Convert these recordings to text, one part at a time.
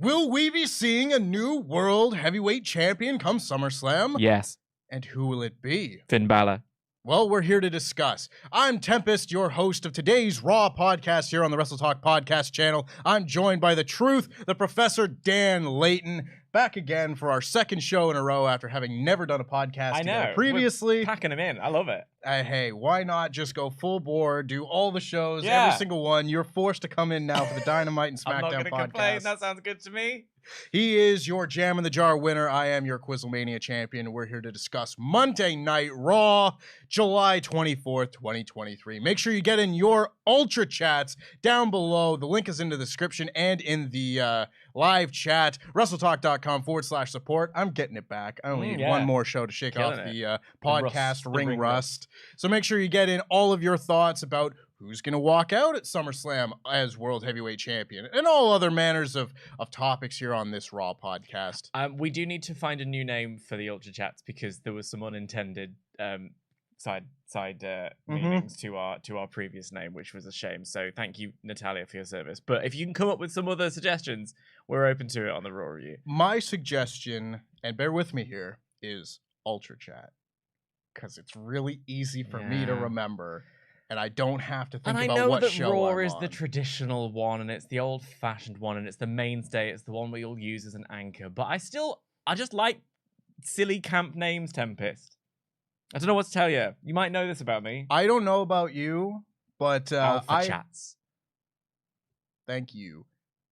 Will we be seeing a new World Heavyweight Champion come SummerSlam? Yes. And who will it be? Finn Balor. Well, we're here to discuss. I'm Tempest, your host of today's Raw podcast here on the WrestleTalk Podcast channel. I'm joined by the truth, the Professor Dan Layton, back again for our second show in a row after having never done a podcast together previously. We're packing them in. I love it. Hey, why not just go full bore, do all the shows, every single one. You're forced to come in now for the Dynamite and SmackDown I'm not podcast. gonna complain. That sounds good to me. He is your Jam in the Jar winner. I am your Quizlemania champion. We're here to discuss Monday Night Raw, July 24th, 2023. Make sure you get in your Ultra Chats down below. The link is in the description and in the live chat. WrestleTalk.com/support. I'm getting it back. I only need one more show to shake off the podcast ring rust. So make sure you get in all of your thoughts about who's going to walk out at SummerSlam as World Heavyweight Champion, and all other manners of topics here on this Raw podcast. We do need to find a new name for the Ultra Chats because there was some unintended side meanings to our previous name, which was a shame. So thank you, Natalia, for your service. But if you can come up with some other suggestions, we're open to it on the Raw Review. My suggestion, and bear with me here, is Ultra Chat, because it's really easy for me to remember. And I don't have to think about what show I'm on. I know that Raw is the traditional one, and it's the old-fashioned one, and it's the mainstay. It's the one we all use as an anchor. But I just like silly camp names, Tempest. I don't know what to tell you. You might know this about me. I don't know about you, but Alpha Chats. Thank you.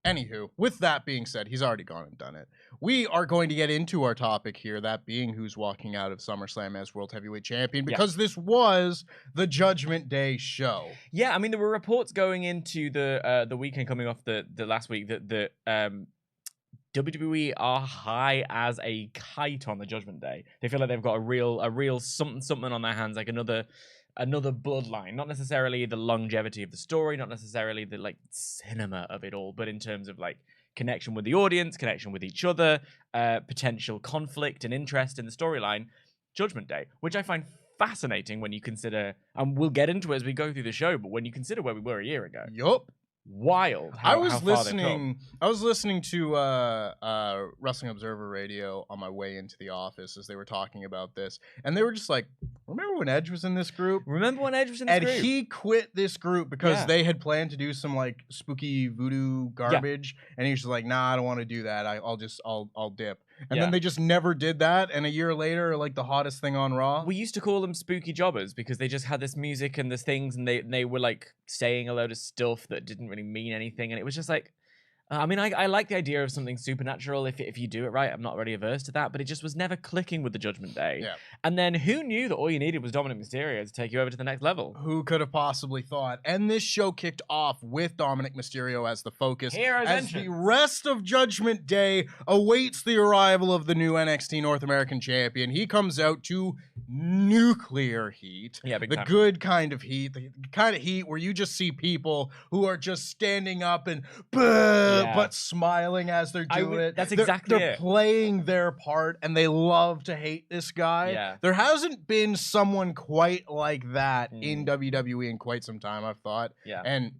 Anywho, with that being said, he's already gone and done it. We are going to get into our topic here, that being who's walking out of SummerSlam as World Heavyweight Champion, because this was the Judgment Day show. Yeah, I mean, there were reports going into the weekend coming off the last week that WWE are high as a kite on the Judgment Day. They feel like they've got a real something on their hands, like another bloodline, not necessarily the longevity of the story, not necessarily the like cinema of it all, but in terms of like connection with the audience, connection with each other, potential conflict and interest in the storyline. Judgment Day, which I find fascinating when you consider, and we'll get into it as we go through the show, but when you consider where we were a year ago. Yup. Wild. I was listening to Wrestling Observer Radio on my way into the office as they were talking about this, and they were just like, remember when Edge was in this group? And he quit this group because they had planned to do some like spooky voodoo garbage, and he's just like, nah, I don't want to do that. I'll dip. And then they just never did that, and a year later, like the hottest thing on Raw. We used to call them spooky jobbers because they just had this music and this things, and they were like saying a load of stuff that didn't really mean anything, and it was just like, I mean, I like the idea of something supernatural if you do it right. I'm not really averse to that, but it just was never clicking with the Judgment Day. Yeah. And then who knew that all you needed was Dominic Mysterio to take you over to the next level? Who could have possibly thought? And this show kicked off with Dominic Mysterio as the focus. As the rest of Judgment Day awaits the arrival of the new NXT North American Champion. He comes out to nuclear heat. Yeah, big the time. Good kind of heat. The kind of heat where you just see people who are just standing up and but smiling as they're doing it. That's they're playing their part, and they love to hate this guy. Yeah. There hasn't been someone quite like that in WWE in quite some time, I've thought. Yeah. And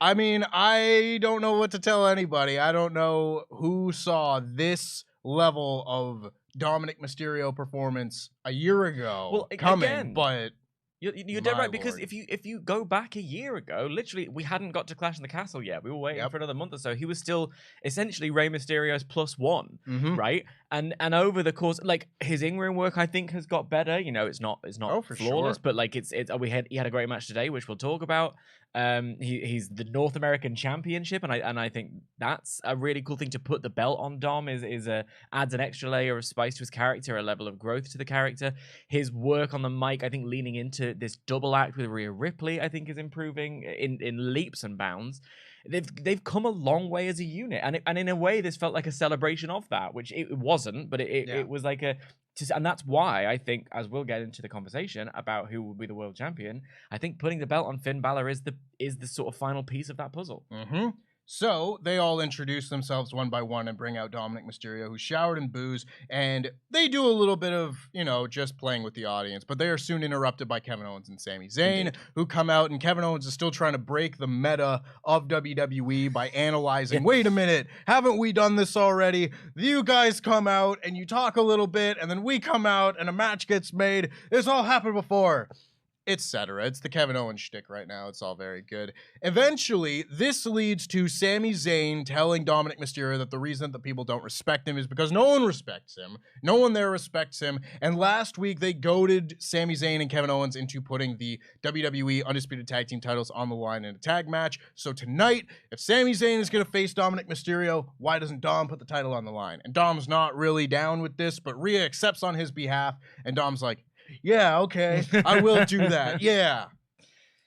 I mean, I don't know what to tell anybody. I don't know who saw this level of Dominic Mysterio performance a year ago coming, but you're dead right, because if you go back a year ago, literally we hadn't got to Clash in the Castle yet. We were waiting for another month or so. He was still essentially Rey Mysterio's +1, right? And over the course, like his in-ring work, I think has got better. You know, it's not flawless, but like he had a great match today, which we'll talk about. He's the North American Championship, and I think that's a really cool thing to put the belt on Dom. Adds an extra layer of spice to his character, a level of growth to the character. His work on the mic, I think, leaning into this double act with Rhea Ripley, I think is improving in leaps and bounds. They've come a long way as a unit, and in a way, this felt like a celebration of that, which it wasn't, but it was like and that's why I think, as we'll get into the conversation about who will be the world champion, I think putting the belt on Finn Balor is the sort of final piece of that puzzle. So they all introduce themselves one by one and bring out Dominic Mysterio, who's showered in booze, and they do a little bit of, just playing with the audience, but they are soon interrupted by Kevin Owens and Sami Zayn, who come out, and Kevin Owens is still trying to break the meta of WWE by analyzing, wait a minute, haven't we done this already? You guys come out, and you talk a little bit, and then we come out, and a match gets made. This all happened before. Etc. It's the Kevin Owens shtick right now. It's all very good. Eventually, this leads to Sami Zayn telling Dominic Mysterio that the reason that people don't respect him is because no one respects him. No one there respects him. And last week, they goaded Sami Zayn and Kevin Owens into putting the WWE Undisputed Tag Team titles on the line in a tag match. So tonight, if Sami Zayn is going to face Dominic Mysterio, why doesn't Dom put the title on the line? And Dom's not really down with this, but Rhea accepts on his behalf, and Dom's like, yeah, okay, I will do that. Yeah.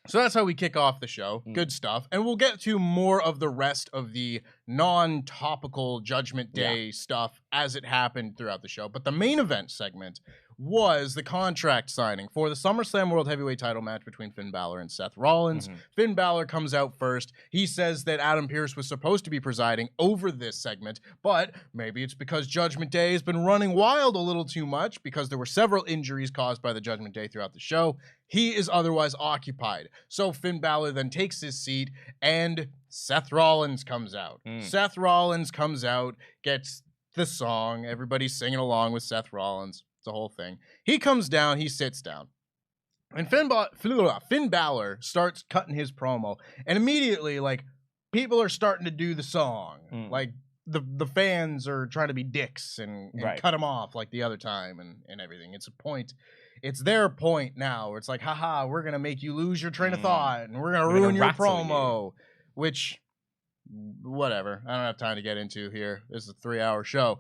So that's how we kick off the show. Good stuff. And we'll get to more of the rest of the non-topical Judgment Day stuff as it happened throughout the show. But the main event segment was the contract signing for the SummerSlam World Heavyweight title match between Finn Balor and Seth Rollins. Finn Balor comes out first. He says that Adam Pearce was supposed to be presiding over this segment, but maybe it's because Judgment Day has been running wild a little too much because there were several injuries caused by the Judgment Day throughout the show. He is otherwise occupied. So Finn Balor then takes his seat, and Seth Rollins comes out. Seth Rollins comes out, gets the song. Everybody's singing along with Seth Rollins. It's a whole thing. He comes down, he sits down. And Finn Balor starts cutting his promo. And immediately, people are starting to do the song. Like, the fans are trying to be dicks and cut him off like the other time and everything. It's their point now where it's like, haha, we're going to make you lose your train of thought and we're going to ruin your promo. Which, whatever. I don't have time to get into here. This is a 3-hour show.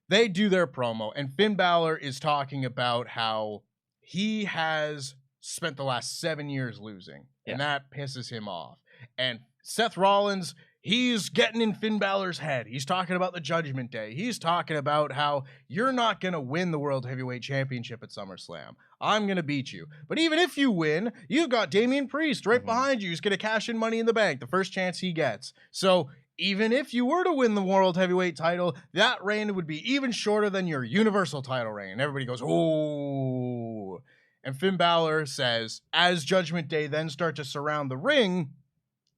They do their promo, and Finn Balor is talking about how he has spent the last 7 years losing, and that pisses him off. And Seth Rollins, he's getting in Finn Balor's head. He's talking about the Judgment Day. He's talking about how you're not going to win the World Heavyweight Championship at SummerSlam. I'm going to beat you. But even if you win, you've got Damian Priest right behind you. He's going to cash in Money in the Bank the first chance he gets. So even if you were to win the World Heavyweight title, that reign would be even shorter than your Universal title reign. Everybody goes, oh. And Finn Balor says, as Judgment Day then start to surround the ring,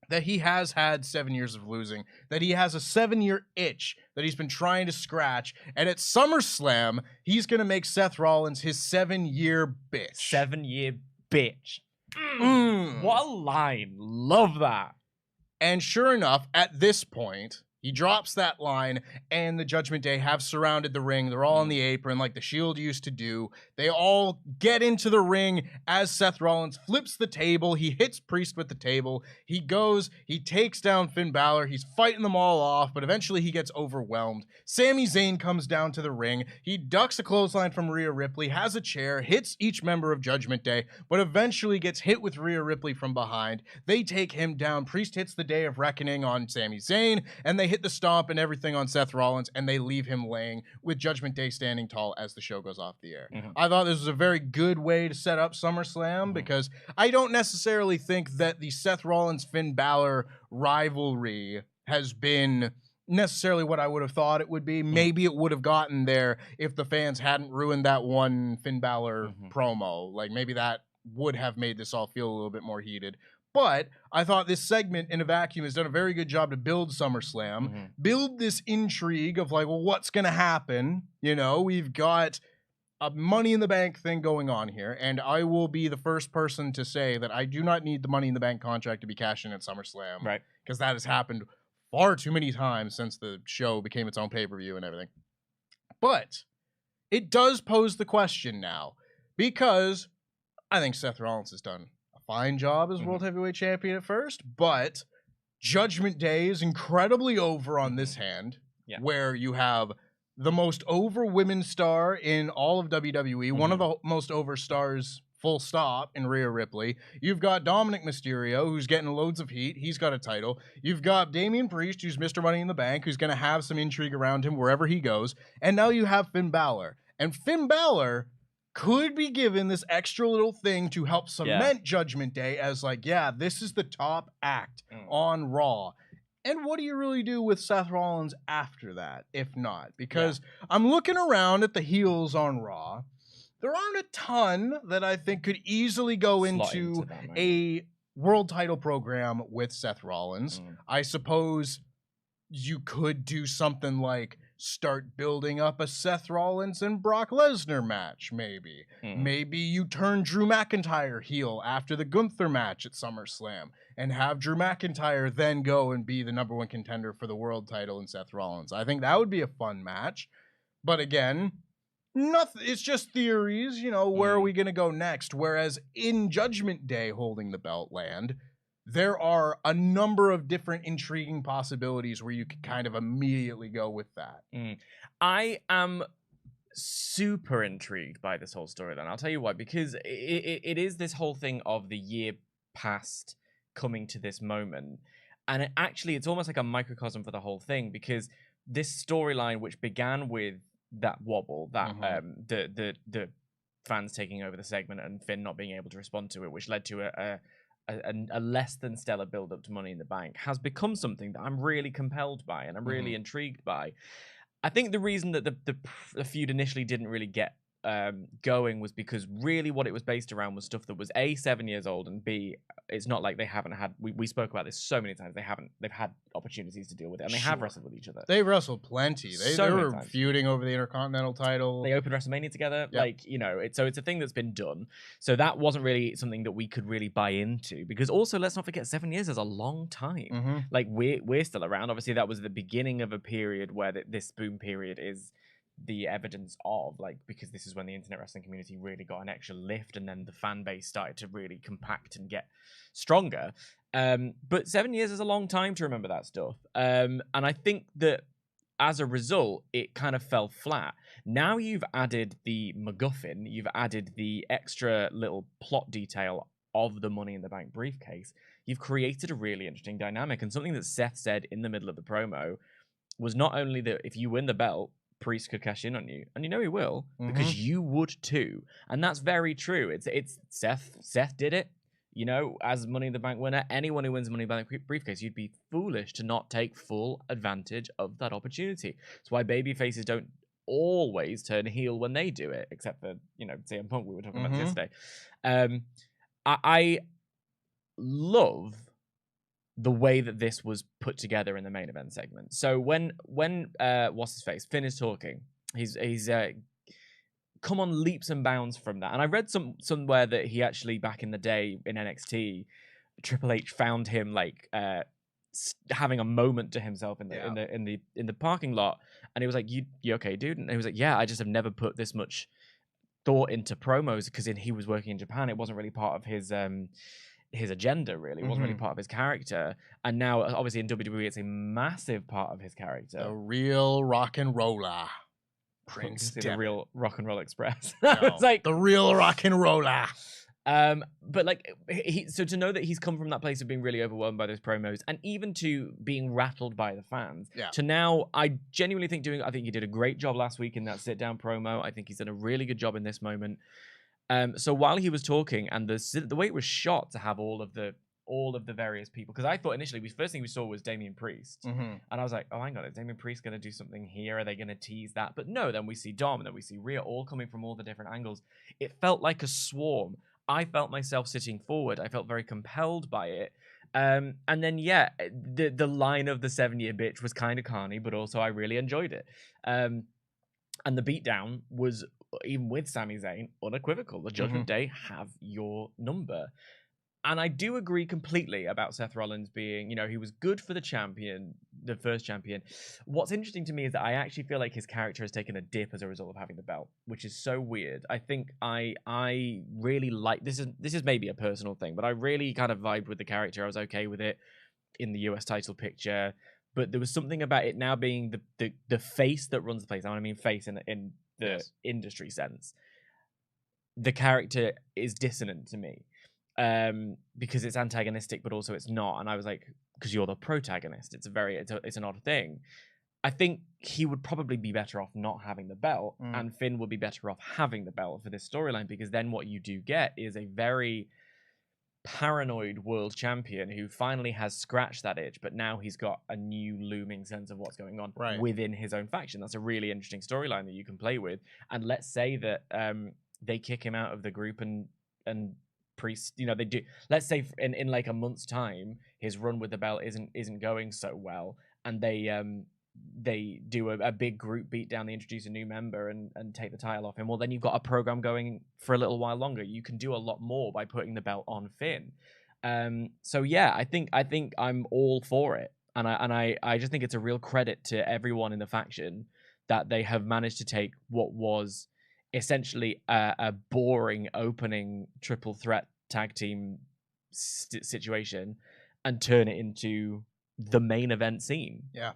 that he has had 7 years of losing, that he has a 7-year itch that he's been trying to scratch, and at SummerSlam, he's going to make Seth Rollins his 7-year bitch. 7-year bitch. What a line. Love that. And sure enough, at this point, he drops that line, and the Judgment Day have surrounded the ring. They're all on the apron like the Shield used to do. They all get into the ring as Seth Rollins flips the table. He hits Priest with the table. He goes, he takes down Finn Balor. He's fighting them all off, but eventually he gets overwhelmed. Sami Zayn comes down to the ring. He ducks a clothesline from Rhea Ripley, has a chair, hits each member of Judgment Day, but eventually gets hit with Rhea Ripley from behind. They take him down. Priest hits the Day of Reckoning on Sami Zayn, and they hit the stomp and everything on Seth Rollins, and they leave him laying with Judgment Day standing tall as the show goes off the air. I thought this was a very good way to set up SummerSlam because I don't necessarily think that the Seth Rollins-Finn Balor rivalry has been necessarily what I would have thought it would be. Maybe it would have gotten there if the fans hadn't ruined that one Finn Balor promo. Like, maybe that would have made this all feel a little bit more heated. But I thought this segment in a vacuum has done a very good job to build SummerSlam, build this intrigue of like, well, what's going to happen? You know, we've got a Money in the Bank thing going on here, and I will be the first person to say that I do not need the Money in the Bank contract to be cashed in at SummerSlam. Right. Because that has happened far too many times since the show became its own pay-per-view and everything. But it does pose the question now, because I think Seth Rollins has done fine job as World Heavyweight Champion at first, but Judgment Day is incredibly over on this hand, where you have the most over women star in all of WWE, one of the most over stars, full stop, in Rhea Ripley. You've got Dominic Mysterio, who's getting loads of heat. He's got a title. You've got Damian Priest, who's Mr. Money in the Bank, who's going to have some intrigue around him wherever he goes. And now you have Finn Balor. And Finn Balor could be given this extra little thing to help cement Judgment Day as like, yeah, this is the top act on Raw. And what do you really do with Seth Rollins after that, if not? Because I'm looking around at the heels on Raw. There aren't a ton that I think could easily go into a world title program with Seth Rollins. I suppose you could do something like start building up a Seth Rollins and Brock Lesnar match, maybe. Maybe you turn Drew McIntyre heel after the Gunther match at SummerSlam and have Drew McIntyre then go and be the #1 contender for the world title in Seth Rollins. I think that would be a fun match. But again, nothing. It's just theories, you know, where are we going to go next? Whereas in Judgment Day holding the belt land, there are a number of different intriguing possibilities where you could kind of immediately go with that. I am super intrigued by this whole storyline. I'll tell you why. Because it is this whole thing of the year past coming to this moment. And it's almost like a microcosm for the whole thing, because this storyline, which began with that wobble, that the fans taking over the segment and Finn not being able to respond to it, which led to a less than stellar build up to Money in the Bank, has become something that I'm really compelled by and I'm really intrigued by. I think the reason that the feud initially didn't really get going was because really what it was based around was stuff that was A, 7 years old, and B, it's not like they haven't had, we spoke about this so many times, they've had opportunities to deal with it, and they have wrestled with each other. They've wrestled plenty. They were feuding over the Intercontinental title. They opened WrestleMania together. Like, you know, so it's a thing that's been done. So that wasn't really something that we could really buy into, because also let's not forget 7 years is a long time. Like we're still around. Obviously that was the beginning of a period where this boom period is the evidence of, like, because this is when the internet wrestling community really got an extra lift, and then the fan base started to really compact and get stronger. But 7 years is a long time to remember that stuff. And I think that as a result, it kind of fell flat. Now you've added the MacGuffin, you've added the extra little plot detail of the Money in the Bank briefcase. You've created a really interesting dynamic, and something that Seth said in the middle of the promo was not only that if you win the belt, Priest could cash in on you, and you know he will, because you would too, and that's very true. It's Seth did it, you know, as Money in the Bank winner. Anyone who wins Money in the Bank briefcase, you'd be foolish to not take full advantage of that opportunity. That's why babyfaces don't always turn heel when they do it, except for, you know, CM Punk. We were talking about this yesterday. I love the way that this was put together in the main event segment. So when what's his face, Finn is talking, he's come on leaps and bounds from that. And I read somewhere that he actually, back in the day in NXT, Triple H found him like having a moment to himself in the parking lot, and he was like, "You okay, dude?" And he was like, "Yeah, I just have never put this much thought into promos, because he was working in Japan. It wasn't really part of his agenda, really. It wasn't really part of his character. And now, obviously, in WWE, it's a massive part of his character. The real rock and roller. Prince the real Rock and Roll Express. No, it's like the real rock and roller. But like, so to know that he's come from that place of being really overwhelmed by those promos, and even to being rattled by the fans, to now, I genuinely think I think he did a great job last week in that sit-down promo. I think he's done a really good job in this moment. So while he was talking, and the way it was shot to have all of the various people, because I thought initially, the first thing we saw was Damian Priest, and I was like, oh, hang on, is Damian Priest going to do something here? Are they going to tease that? But no, then we see Dom, and then we see Rhea, all coming from all the different angles. It felt like a swarm. I felt myself sitting forward. I felt very compelled by it. And then, the line of the 7-year bitch was kind of carny, but also I really enjoyed it. And the beatdown was, even with Sami Zayn, unequivocal. The Judgment Day have your number. And I do agree completely about Seth Rollins being, you know, he was good for the first champion. What's interesting to me is that I actually feel like his character has taken a dip as a result of having the belt, which is so weird. I think I really like, this is maybe a personal thing, but I really kind of vibed with the character. I was okay with it in the US title picture, but there was something about it now being the face that runs the place. I mean face in the industry sense. The character is dissonant to me. Because it's antagonistic, but also it's not. And I was like, because you're the protagonist. It's an odd thing. I think he would probably be better off not having the belt, and Finn would be better off having the belt for this storyline, because then what you do get is a very paranoid world champion who finally has scratched that itch, but now he's got a new looming sense of what's going on within his own faction. That's a really interesting storyline that you can play with. And let's say that they kick him out of the group and Priest, they do. Let's say in like a month's time, his run with the belt isn't going so well, and they do a big group beat down. They introduce a new member and take the title off him. Well, then you've got a program going for a little while longer. You can do a lot more by putting the belt on Finn. So yeah, I think I'm all for it, and I just think it's a real credit to everyone in the faction that they have managed to take what was essentially a boring opening triple threat tag team situation and turn it into the main event scene. Yeah.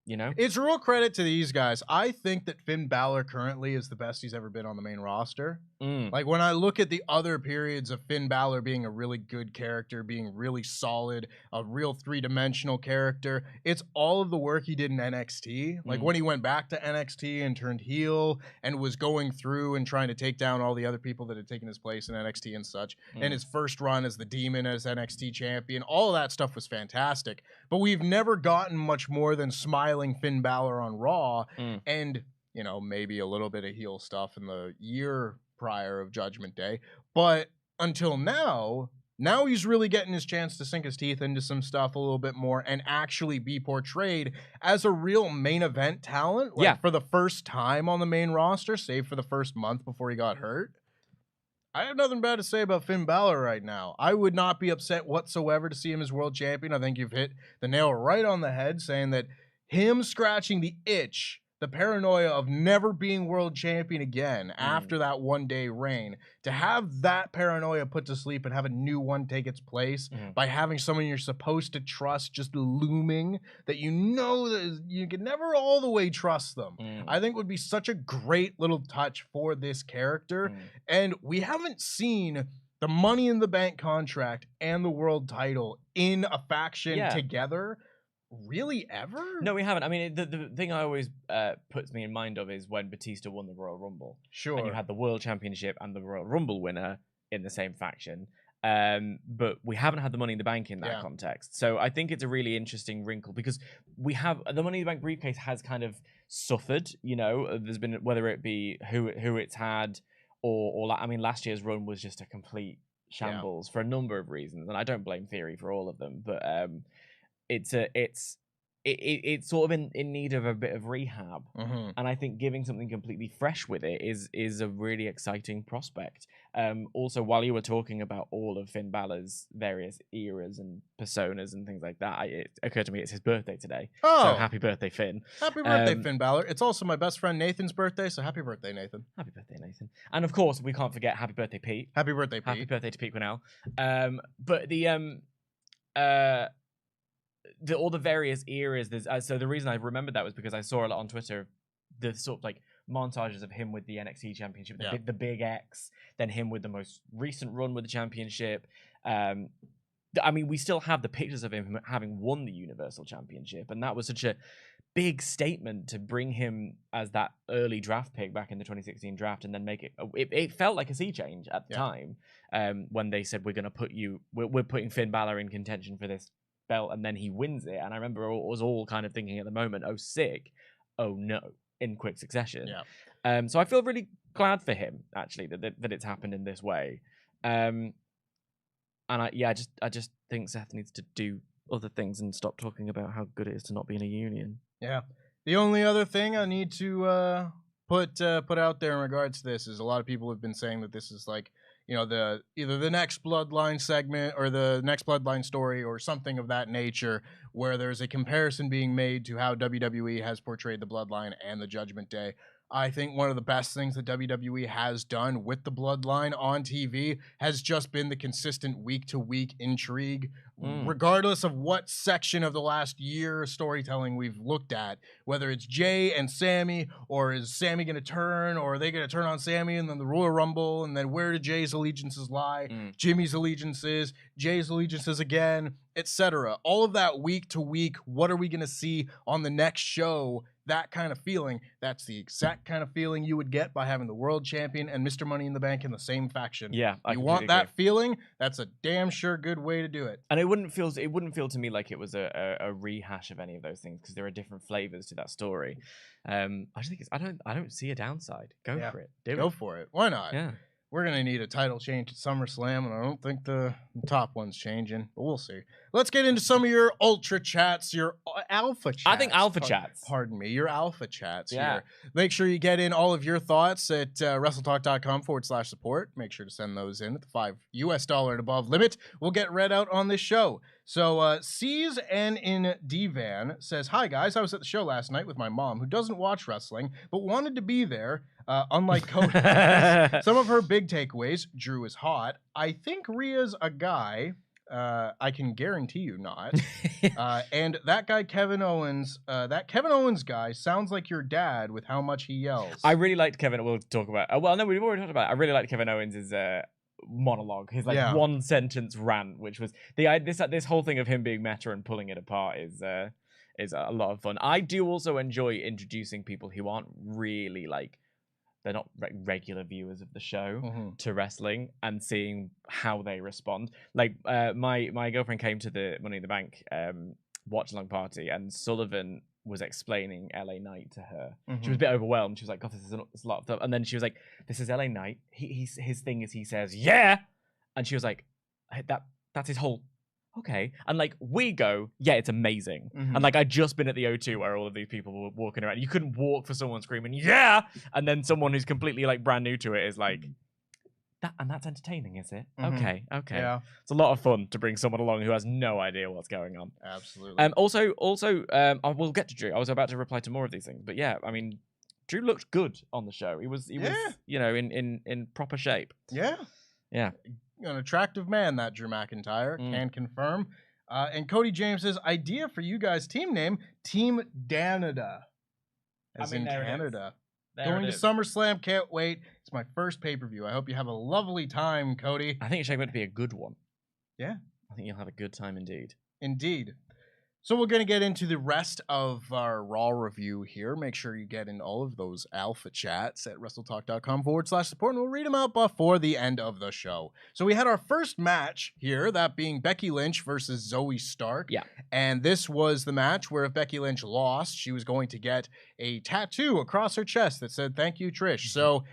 It's a real credit to these guys. I think that Finn Balor currently is the best he's ever been on the main roster. Like when I look at the other periods of Finn Balor being a really good character, being really solid, a real three-dimensional character, it's all of the work he did in NXT. Like when he went back to NXT and turned heel and was going through and trying to take down all the other people that had taken his place in NXT and such. And his first run as the Demon as NXT champion, all of that stuff was fantastic. But we've never gotten much more than smiling Finn Balor on Raw and, maybe a little bit of heel stuff in the year prior of Judgment Day. But until now he's really getting his chance to sink his teeth into some stuff a little bit more and actually be portrayed as a real main event talent. For the first time on the main roster, save for the first month before he got hurt. I have nothing bad to say about Finn Balor right now. I would not be upset whatsoever to see him as world champion. I think you've hit the nail right on the head saying that him scratching the itch, the paranoia of never being world champion again after that one-day reign, to have that paranoia put to sleep and have a new one take its place by having someone you're supposed to trust just looming that that you can never all the way trust them, I think would be such a great little touch for this character. And we haven't seen the Money in the Bank contract and the world title in a faction together really ever? No, we haven't. I mean, the thing I always puts me in mind of is when Batista won the Royal Rumble. Sure. And you had the World Championship and the Royal Rumble winner in the same faction. But we haven't had the Money in the Bank in that context. So I think it's a really interesting wrinkle because we have the Money in the Bank briefcase has kind of suffered, there's been, whether it be who it's had or I mean, last year's run was just a complete shambles for a number of reasons. And I don't blame Theory for all of them, but it's sort of in need of a bit of rehab, and I think giving something completely fresh with it is a really exciting prospect. Also, while you were talking about all of Finn Balor's various eras and personas and things like that, it occurred to me it's his birthday today. So happy birthday, Finn! Happy birthday, Finn Balor! It's also my best friend Nathan's birthday, so happy birthday, Nathan! Happy birthday, Nathan! And of course, we can't forget happy birthday, Pete! Happy birthday, Pete! Happy birthday to Pete Quinnell! But all the various eras. So the reason I remembered that was because I saw a lot on Twitter, the sort of like montages of him with the NXT championship, the big X, then him with the most recent run with the championship. I mean, we still have the pictures of him having won the Universal Championship, and that was such a big statement to bring him as that early draft pick back in the 2016 draft, and then make it felt like a sea change at the time when they said we're putting Finn Balor in contention for this belt, and then he wins it. And I remember it was all kind of thinking at the moment, oh sick, oh no, in quick succession. So I feel really glad for him actually that it's happened in this way. And I just think Seth needs to do other things and stop talking about how good it is to not be in a union. The only other thing I need to put out there in regards to this is a lot of people have been saying that this is like, either the next Bloodline segment or the next Bloodline story or something of that nature, where there's a comparison being made to how WWE has portrayed the Bloodline and the Judgment Day. I think one of the best things that WWE has done with the Bloodline on TV has just been the consistent week-to-week intrigue, regardless of what section of the last year storytelling we've looked at, whether it's Jay and Sami, or is Sami going to turn, or are they going to turn on Sami and then the Royal Rumble, and then where do Jay's allegiances lie, Jimmy's allegiances, Jay's allegiances again, etc. All of that week-to-week, what are we going to see on the next show that kind of feeling, that's the exact kind of feeling you would get by having the world champion and Mr. Money in the Bank in the same faction. Yeah, you want that feeling? That's a damn sure good way to do it. And it wouldn't feel to me like it was a rehash of any of those things, because there are different flavors to that story. I just think I don't see a downside. Go for it. Go for it. Why not? Yeah. We're going to need a title change at SummerSlam, and I don't think the top one's changing, but we'll see. Let's get into some of your Ultra Chats, your Alpha Chats. I think Alpha Chats. Pardon me, your Alpha Chats here. Make sure you get in all of your thoughts at WrestleTalk.com/support. Make sure to send those in at the $5 and above limit. We'll get read out on this show. So, C's and in Divan says, "Hi guys, I was at the show last night with my mom, who doesn't watch wrestling, but wanted to be there. Unlike Cody, some of her big takeaways: Drew is hot. I think Rhea's a guy. I can guarantee you not. And that guy Kevin Owens, that Kevin Owens guy sounds like your dad with how much he yells." I really liked Kevin. We'll talk about. Well, no, we've already talked about it. I really liked Kevin Owens' monologue, his one sentence rant, which was this whole thing of him being meta and pulling it apart is a lot of fun. I do also enjoy introducing people who aren't really they're not regular viewers of the show to wrestling, and seeing how they respond. Like my girlfriend came to the Money in the Bank watch along party, and Sullivan was explaining LA Knight to her. She was a bit overwhelmed. She was like, "God, this is a lot of stuff." And then she was like, "This is LA Knight. His thing is he says, 'yeah,'" and she was like, "That's his whole." Okay. And we go, yeah, it's amazing. And I'd just been at the O2 where all of these people were walking around. You couldn't walk for someone screaming, "yeah!" And then someone who's completely brand new to it is like, that's entertaining, is it? Okay. Yeah. It's a lot of fun to bring someone along who has no idea what's going on. Absolutely. Also, I will get to Drew. I was about to reply to more of these things, but yeah, I mean, Drew looked good on the show. He was in proper shape. Yeah. Yeah. An attractive man, that Drew McIntyre, can confirm. And Cody James says, "Idea for you guys' team name, Team Danada." As in Canada. Going to SummerSlam, can't wait. It's my first pay-per-view. I hope you have a lovely time, Cody. I think it's going to be a good one. Yeah. I think you'll have a good time indeed. Indeed. So we're going to get into the rest of our Raw review here. Make sure you get in all of those Alpha Chats at WrestleTalk.com/support, and we'll read them out before the end of the show. So we had our first match here, that being Becky Lynch versus Zoey Stark. Yeah. And this was the match where if Becky Lynch lost, she was going to get a tattoo across her chest that said, "Thank you, Trish." So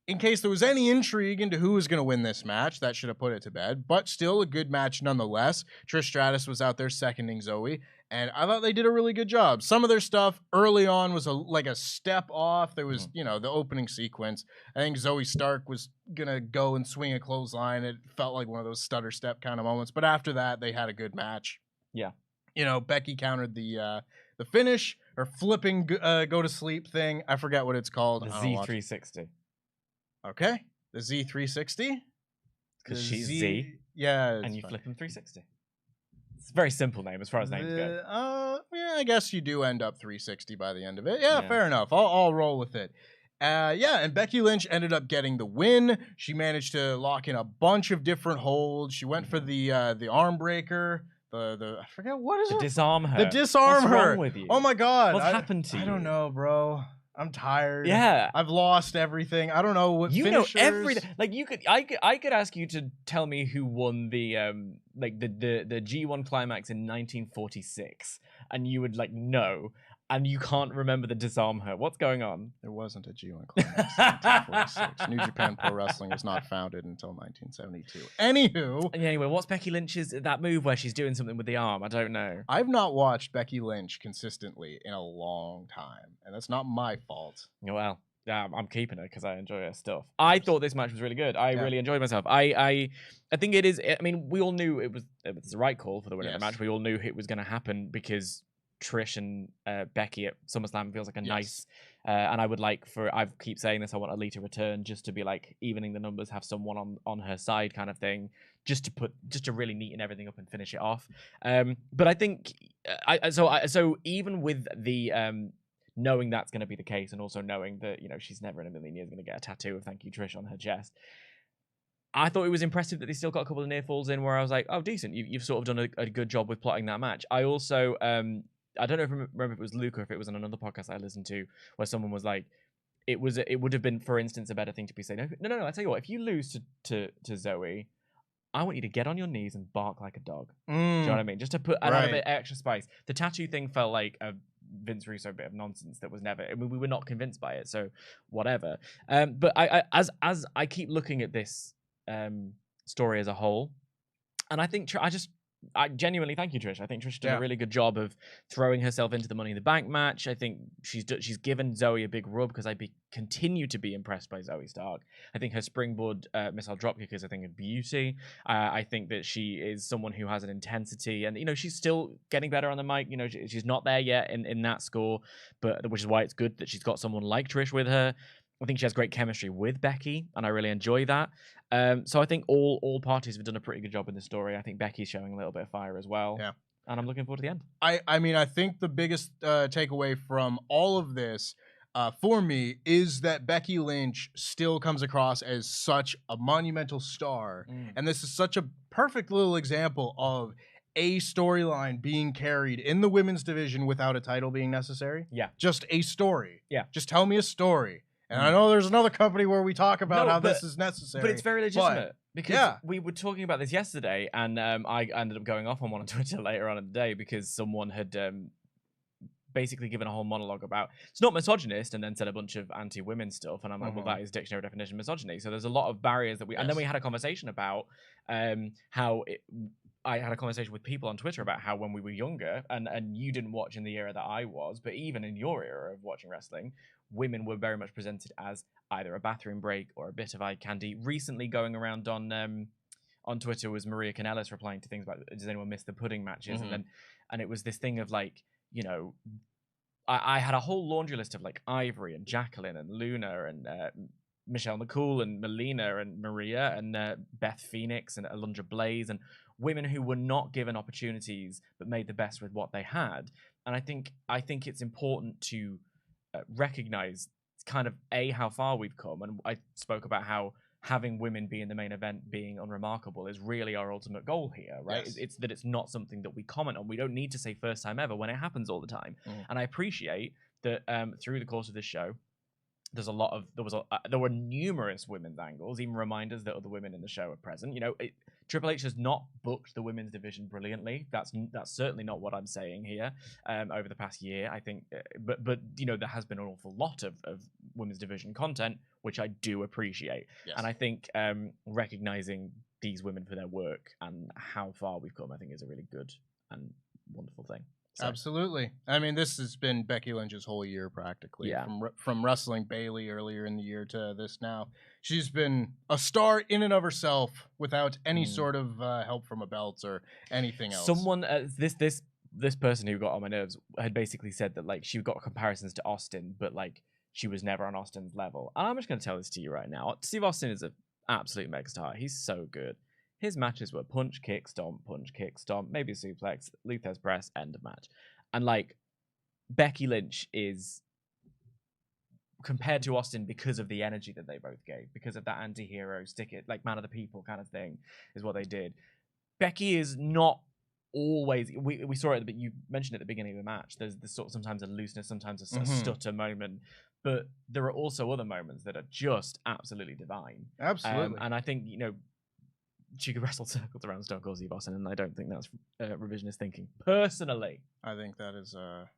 in case there was any intrigue into who was going to win this match, that should have put it to bed. But still a good match nonetheless. Trish Stratus was out there seconding Zoey, and I thought they did a really good job. Some of their stuff early on was a step off. There was, the opening sequence. I think Zoey Stark was going to go and swing a clothesline. It felt like one of those stutter step kind of moments. But after that, they had a good match. Yeah. Becky countered the finish, or flipping go to sleep thing. I forget what it's called. The Z360. Okay. The Z360? Because she's Z. Yeah. And you flip him 360. It's a very simple name as far as names go. Yeah, I guess you do end up 360 by the end of it. Yeah. Fair enough. I'll roll with it. And Becky Lynch ended up getting the win. She managed to lock in a bunch of different holds. She went for the arm breaker. I forget, what is it? Disarm her. The disarm What's her. wrong with you? Oh my God. What's happened to you? I don't know, bro. I'm tired. Yeah. I've lost everything. I don't know what finishers. Know everything. I could ask you to tell me who won the G1 climax in 1946, and you would know, and you can't remember the disarm her. What's going on? There wasn't a G1 climax in 1946. New Japan Pro Wrestling was not founded until 1972. Anyway, what's Becky Lynch's that move where she's doing something with the arm? I don't know. I've not watched Becky Lynch consistently in a long time, and that's not my fault. Well, yeah, I'm keeping her because I enjoy her stuff. I thought this match was really good. I really enjoyed myself. I think it is. I mean, we all knew it was the right call for the winner of the match. We all knew it was going to happen because Trish and Becky at SummerSlam feels like a nice, and I would I keep saying this, I want Alita return just to be evening the numbers, have someone on her side kind of thing, just to really neaten everything up and finish it off. But I think so even with the knowing that's going to be the case, and also knowing that she's never in a million years going to get a tattoo of "Thank you, Trish" on her chest, I thought it was impressive that they still got a couple of near falls in where I was like, oh, decent. You've sort of done a good job with plotting that match. I also I don't know if remember if it was Luke or if it was on another podcast I listened to where someone was like, it would have been, for instance, a better thing to be saying, no. I tell you what, if you lose to Zoey, I want you to get on your knees and bark like a dog. Do you know what I mean? Just to put a bit extra spice. The tattoo thing felt like a Vince Russo bit of nonsense that was never. I mean, we were not convinced by it, so whatever. But as I keep looking at this story as a whole, and I think I genuinely thank you, Trish. I think Trish did a really good job of throwing herself into the Money in the Bank match. I think she's given Zoey a big rub because I continue to be impressed by Zoey Stark. I think her springboard missile dropkick is a thing of beauty. I think that she is someone who has an intensity, and she's still getting better on the mic. She's not there yet in that score, but which is why it's good that she's got someone like Trish with her. I think she has great chemistry with Becky, and I really enjoy that. So I think all parties have done a pretty good job in this story. I think Becky's showing a little bit of fire as well. Yeah. And I'm looking forward to the end. I mean, I think the biggest takeaway from all of this for me is that Becky Lynch still comes across as such a monumental star. And this is such a perfect little example of a storyline being carried in the women's division without a title being necessary. Yeah. Just a story. Yeah. Just tell me a story. And I know there's another company where we talk about how this is necessary. But it's very legitimate. Because we were talking about this yesterday, and I ended up going off on one on Twitter later on in the day because someone had basically given a whole monologue about it's not misogynist and then said a bunch of anti-women stuff. And I'm like, well, that is dictionary definition of misogyny. So there's a lot of barriers that and then we had a conversation about I had a conversation with people on Twitter about how when we were younger, and you didn't watch in the era that I was, but even in your era of watching wrestling, women were very much presented as either a bathroom break or a bit of eye candy. Recently going around on Twitter was Maria Kanellis replying to things about, does anyone miss the pudding matches? And it was this thing of like, I had a whole laundry list of like Ivory and Jacqueline and Luna and Michelle McCool and Melina and Maria and Beth Phoenix and Alundra Blaze and women who were not given opportunities but made the best with what they had. And I think it's important to recognize kind of how far we've come. And I spoke about how having women be in the main event being unremarkable is really our ultimate goal here, right? Yes. It's that it's not something that we comment on. We don't need to say first time ever when it happens all the time. And I appreciate that through the course of this show, there were numerous women's angles, even reminders that other women in the show are present. Triple H has not booked the women's division brilliantly. That's certainly not what I'm saying here. Over the past year, I think, but there has been an awful lot of women's division content, which I do appreciate. Yes. And I think recognizing these women for their work and how far we've come, I think, is a really good and wonderful thing. So. Absolutely. I mean, this has been Becky Lynch's whole year practically. Yeah. From wrestling Bayley earlier in the year to this now. She's been a star in and of herself without any sort of help from a belt or anything else. Someone, this person who got on my nerves had basically said that like she got comparisons to Austin, but like she was never on Austin's level. And I'm just going to tell this to you right now. Steve Austin is an absolute megastar. He's so good. His matches were punch, kick, stomp, maybe a suplex, Luther's press, end of match. And like Becky Lynch is compared to Austin because of the energy that they both gave, because of that anti-hero, stick it, like man of the people kind of thing is what they did. Becky is not always, we saw it, but you mentioned at the beginning of the match, there's this sort of sometimes a looseness, sometimes a stutter moment, but there are also other moments that are just absolutely divine. Absolutely. And I think, she could wrestle circles around Stone Cold Steve Austin, and I don't think that's revisionist thinking. Personally, I think that is a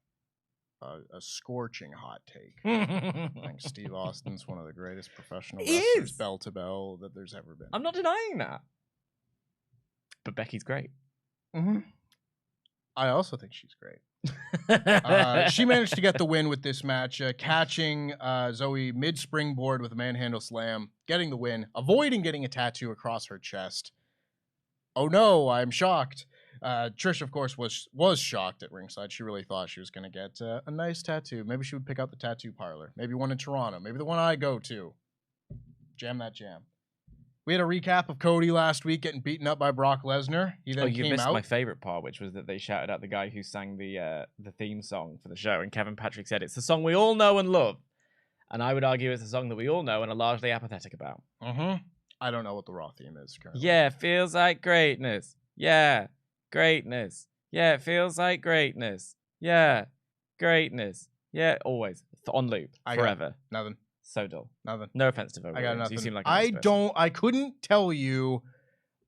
scorching hot take. I think Steve Austin's one of the greatest professional wrestlers, bell to bell, that there's ever been. I'm not denying that, but Becky's great. I also think she's great. She managed to get the win with this match, catching Zoey mid-springboard with a manhandle slam, getting the win, avoiding getting a tattoo across her chest. Oh no, I'm shocked. Trish, of course, was shocked at ringside. She really thought she was going to get a nice tattoo. Maybe she would pick out the tattoo parlor. Maybe one in Toronto. Maybe the one I go to. Jam that jam. We had a recap of Cody last week getting beaten up by Brock Lesnar. He then you missed my favorite part, which was that they shouted at the guy who sang the theme song for the show, and Kevin Patrick said it's the song we all know and love. And I would argue it's a song that we all know and are largely apathetic about. I don't know what the Raw theme is currently. Yeah, feels like greatness. Yeah, greatness. Yeah, it feels like greatness. Yeah. Greatness. Yeah, always. On loop. Forever. Nothing. So dull. Nothing. No offense to Vogue. I got nothing. You seem like a nice person. I couldn't tell you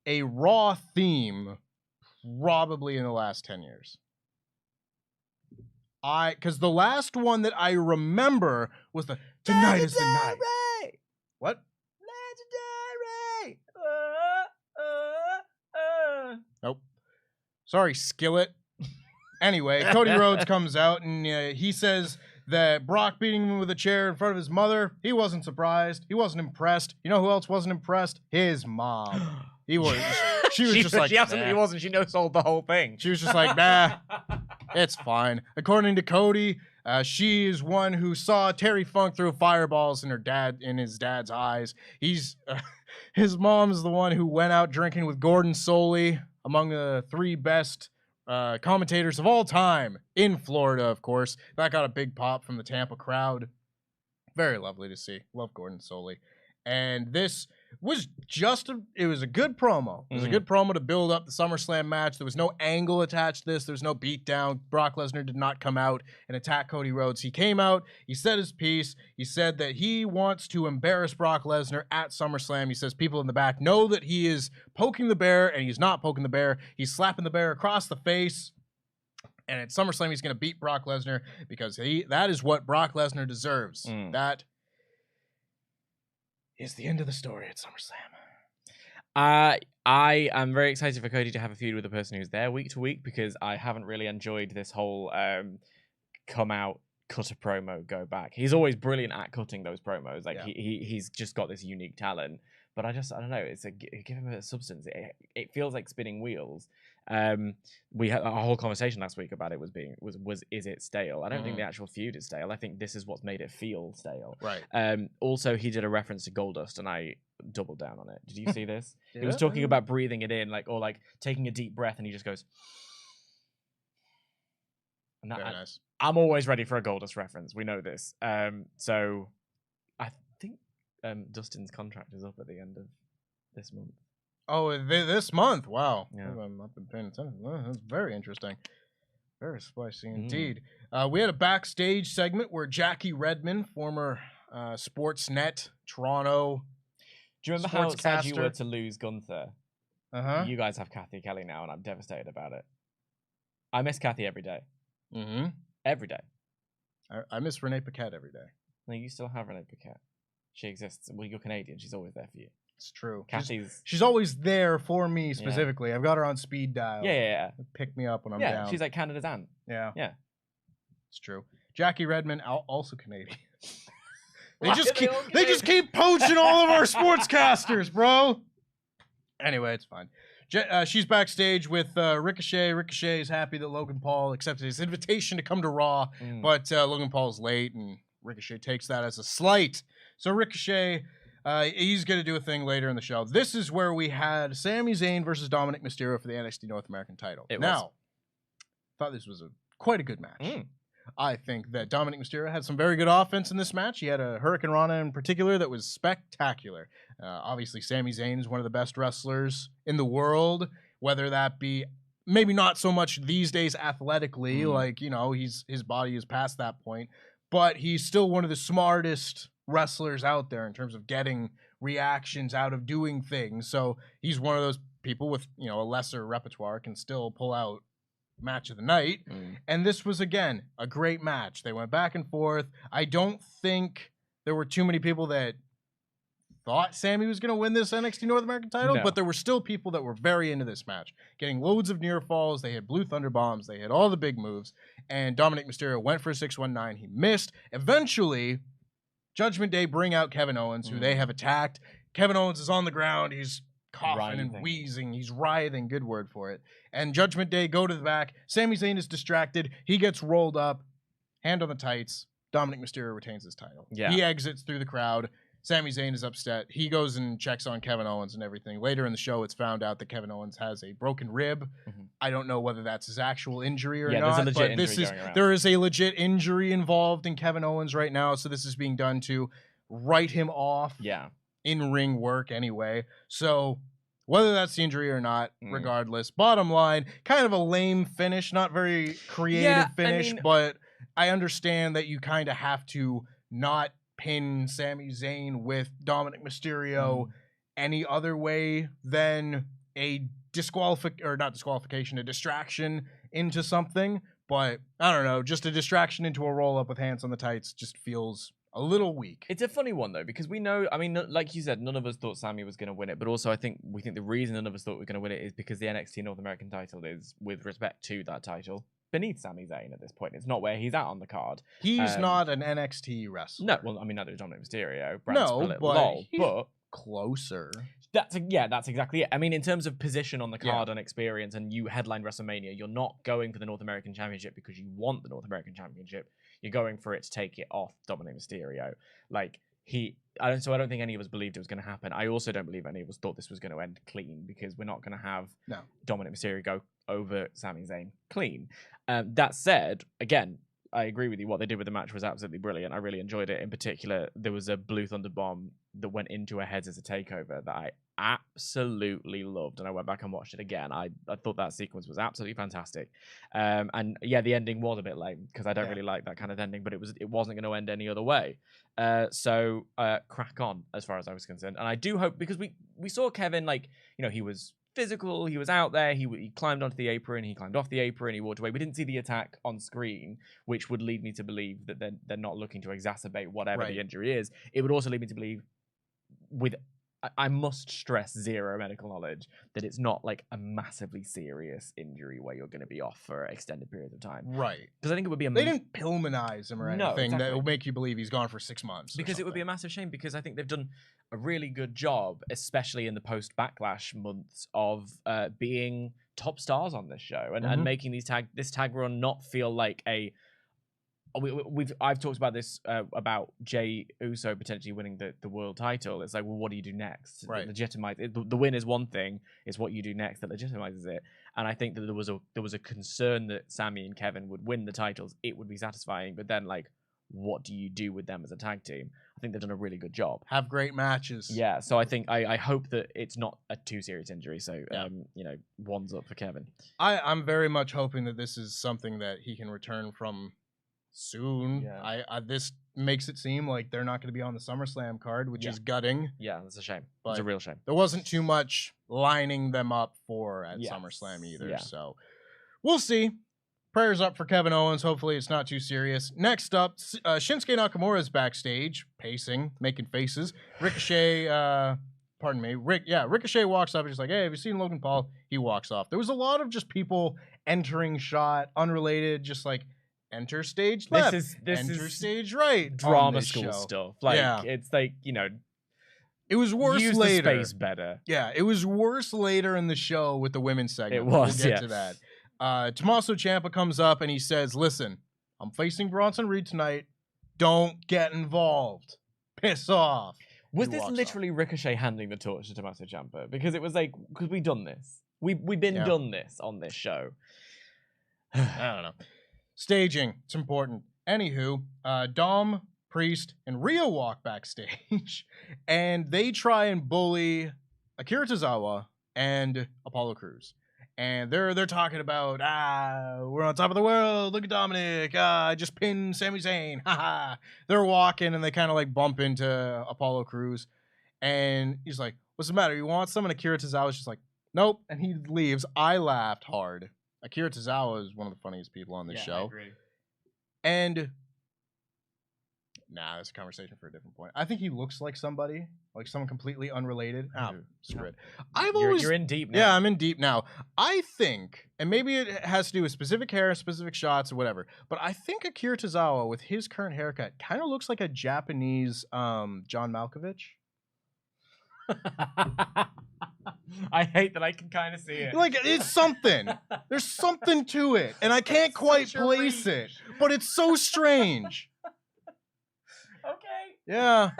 a Raw theme probably in the last 10 years. Because the last one that I remember was the Tonight is the Night. What? Legendary! Nope. Sorry, Skillet. Anyway, Cody Rhodes comes out and he says that Brock beating him with a chair in front of his mother, he wasn't surprised. He wasn't impressed. You know who else wasn't impressed? His mom. He was. She was just like, she absolutely wasn't. She no-sold the whole thing. She was just like, nah, it's fine. According to Cody, she is one who saw Terry Funk throw fireballs in his dad's eyes. His mom is the one who went out drinking with Gordon Solie, among the 3 best commentators of all time in Florida, of course. That got a big pop from the Tampa crowd. Very lovely to see. Love Gordon Solie. And this was it was a good promo. It was a good promo to build up the SummerSlam match. There was no angle attached to this. There was no beatdown. Brock Lesnar did not come out and attack Cody Rhodes. He came out. He said his piece. He said that he wants to embarrass Brock Lesnar at SummerSlam. He says people in the back know that he is poking the bear, and he's not poking the bear. He's slapping the bear across the face. And at SummerSlam, he's going to beat Brock Lesnar because that is what Brock Lesnar deserves. That is the end of the story at SummerSlam. I am very excited for Cody to have a feud with the person who's there week to week, because I haven't really enjoyed this whole come out, cut a promo, go back. He's always brilliant at cutting those promos. Like he's just got this unique talent. But I don't know. It's give him a substance. It feels like spinning wheels. We had a whole conversation last week about it was is it stale? I don't think the actual feud is stale. I think this is what's made it feel stale. Right. Also, he did a reference to Goldust, and I doubled down on it. Did you see this? He was talking about breathing it in, or taking a deep breath, and he just goes. And Very nice. I'm always ready for a Goldust reference. We know this. So I think Dustin's contract is up at the end of this month. Oh, this month? Wow. Yeah. I've not been paying attention. That's very interesting. Very spicy indeed. We had a backstage segment where Jackie Redmond, former Sportsnet Toronto. Do you remember how sad you were to lose Gunther? You guys have Kathy Kelly now, and I'm devastated about it. I miss Kathy every day. Every day. I miss Renee Paquette every day. No, you still have Renee Paquette. She exists. Well, you're Canadian. She's always there for you. It's true. She's always there for me specifically. I've got her on speed dial. Yeah. Pick me up when I'm down. Yeah, she's like Canada's aunt. Yeah. Yeah. It's true. Jackie Redmond, also Canadian. They just keep poaching all of our sportscasters, bro. Anyway, it's fine. She's backstage with Ricochet. Ricochet is happy that Logan Paul accepted his invitation to come to Raw, but Logan Paul's late, and Ricochet takes that as a slight. So Ricochet, he's going to do a thing later in the show. This is where we had Sami Zayn versus Dominic Mysterio for the NXT North American title. I thought this was quite a good match. I think that Dominic Mysterio had some very good offense in this match. He had a Hurricane Rana in particular that was spectacular. Obviously, Sami Zayn is one of the best wrestlers in the world, whether that be maybe not so much these days athletically, his body is past that point, but he's still one of the smartest wrestlers out there in terms of getting reactions out of doing things. So he's one of those people with, a lesser repertoire can still pull out match of the night. And this was, again, a great match. They went back and forth. I don't think there were too many people that thought Sami was going to win this NXT North American title, but there were still people that were very into this match, getting loads of near falls. They had Blue Thunder bombs. They had all the big moves. And Dominic Mysterio went for a 619. He missed. Eventually, Judgment Day bring out Kevin Owens, who they have attacked. Kevin Owens is on the ground. He's coughing and wheezing. He's writhing. Good word for it. And Judgment Day go to the back. Sami Zayn is distracted. He gets rolled up. Hand on the tights. Dominic Mysterio retains his title. Yeah. He exits through the crowd. Sami Zayn is upset. He goes and checks on Kevin Owens and everything. Later in the show, it's found out that Kevin Owens has a broken rib. I don't know whether that's his actual injury or not. There's a legit injury going around. There is a legit injury involved in Kevin Owens right now, so this is being done to write him off. Yeah. In ring work anyway. So Whether that's the injury or not, regardless. Bottom line, kind of a lame finish, not very creative finish, but I understand that you kind of have to not pin Sami Zayn with Dominic Mysterio any other way than a a distraction into something. But I don't know, just a distraction into a roll up with hands on the tights just feels a little weak. It's a funny one though, because we know, I mean, like you said, none of us thought Sami was going to win it, but also we think the reason none of us thought we were going to win it is because the NXT North American title is, with respect to that title, beneath Sami Zayn at this point. It's not where he's at on the card. He's not an NXT wrestler. No, well, I mean, neither is Dominic Mysterio. But closer. That's exactly it. I mean, in terms of position on the card and experience, and you headline WrestleMania, you're not going for the North American Championship because you want the North American Championship. You're going for it to take it off Dominic Mysterio. I don't think any of us believed it was going to happen. I also don't believe any of us thought this was going to end clean, because we're not going to have Dominic Mysterio go over Sami Zayn clean. That said, again, I agree with you. What they did with the match was absolutely brilliant. I really enjoyed it. In particular, there was a Blue Thunder Bomb that went into a Heads as a Takeover that I absolutely loved, and I went back and watched it again. I thought that sequence was absolutely fantastic. And yeah, the ending was a bit lame, because I don't really like that kind of ending, but it wasn't going to end any other way. So crack on, as far as I was concerned. And I do hope, because we saw Kevin, he was physical, he was out there, he climbed onto the apron, he climbed off the apron, he walked away. We didn't see the attack on screen, which would lead me to believe that they're not looking to exacerbate whatever the injury is. It would also lead me to believe, I must stress zero medical knowledge, that it's not like a massively serious injury where you're going to be off for extended periods of time. Right. Because I think it would be they didn't Pillmanize him or anything that will make you believe he's gone for 6 months. Because it would be a massive shame, because I think they've done a really good job, especially in the post-Backlash months, of being top stars on this show and making this tag run not feel like a... I've talked about this about Jey Uso potentially winning the world title. It's like, well, what do you do next? Right. Legitimize it. The win is one thing. It's what you do next that legitimizes it. And I think that there was a concern that Sami and Kevin would win the titles. It would be satisfying, but then what do you do with them as a tag team? I think they've done a really good job. Have great matches. Yeah. So I think I hope that it's not a too serious injury. So one's up for Kevin. I'm very much hoping that this is something that he can return from soon. I this makes it seem like they're not going to be on the SummerSlam card, which is gutting. Yeah, that's a shame. It's a real shame. There wasn't too much lining them up for at SummerSlam either. So we'll see. Prayers up for Kevin Owens. Hopefully it's not too serious. Next up, Shinsuke Nakamura is backstage, pacing, making faces. Ricochet, Ricochet walks up and he's like, hey, have you seen Logan Paul? He walks off. There was a lot of just people entering shot, unrelated, just enter stage left, enter stage right. Drama school stuff. It's it was worse use later. The space better. Yeah, it was worse later in the show with the women's segment. It was, we'll get to that. Tommaso Ciampa comes up and he says, listen, I'm facing Bronson Reed tonight. Don't get involved. Piss off. Was this literally Ricochet handing the torch to Tommaso Ciampa? Because it was because we've done this. We've been done this on this show. I don't know. Staging, it's important. Anywho, Dom, Priest, and Rhea walk backstage, and they try and bully Akira Tozawa and Apollo Crews. And they're talking about, we're on top of the world, look at Dominic, I just pinned Sami Zayn, haha. They're walking, and they kind of bump into Apollo Crews, and he's like, what's the matter, you want some? And Akira Tozawa's just like, nope, and he leaves. I laughed hard. Akira Tozawa is one of the funniest people on this show. I agree. And that's a conversation for a different point. I think he looks like somebody, like someone completely unrelated. Screw it. You're in deep now. Yeah, I'm in deep now. I think, and maybe it has to do with specific hair, specific shots, or whatever, but I think Akira Tozawa, with his current haircut, kind of looks like a Japanese John Malkovich. I hate that I can kind of see it. It's something. There's something to it, and I can't quite place it, but it's so strange. Okay. Yeah.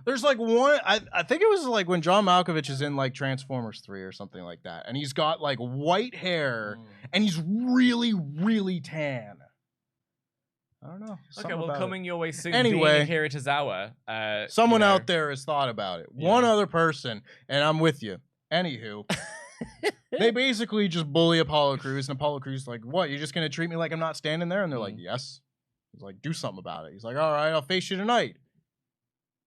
There's one, I think it was when John Malkovich is in Transformers 3 or something like that, and he's got white hair, and he's really, really tan. I don't know. Okay, well, coming your way soon. Anyway, being Akira Tozawa. Someone out there has thought about it. Yeah. One other person, and I'm with you. Anywho, they basically just bully Apollo Crews, and Apollo Crews is like, what, you're just going to treat me like I'm not standing there? And they're like, yes. He's like, do something about it. He's like, all right, I'll face you tonight.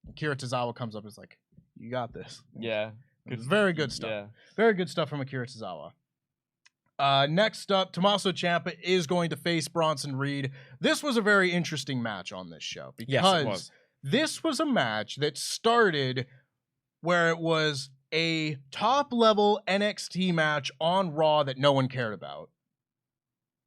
And Akira Tozawa comes up and is like, you got this. Yeah. Very good stuff. Yeah. Very good stuff from Akira Tozawa. Next up, Tommaso Ciampa is going to face Bronson Reed. This was a very interesting match on this show because this was a match that started where it was a top-level NXT match on Raw that no one cared about.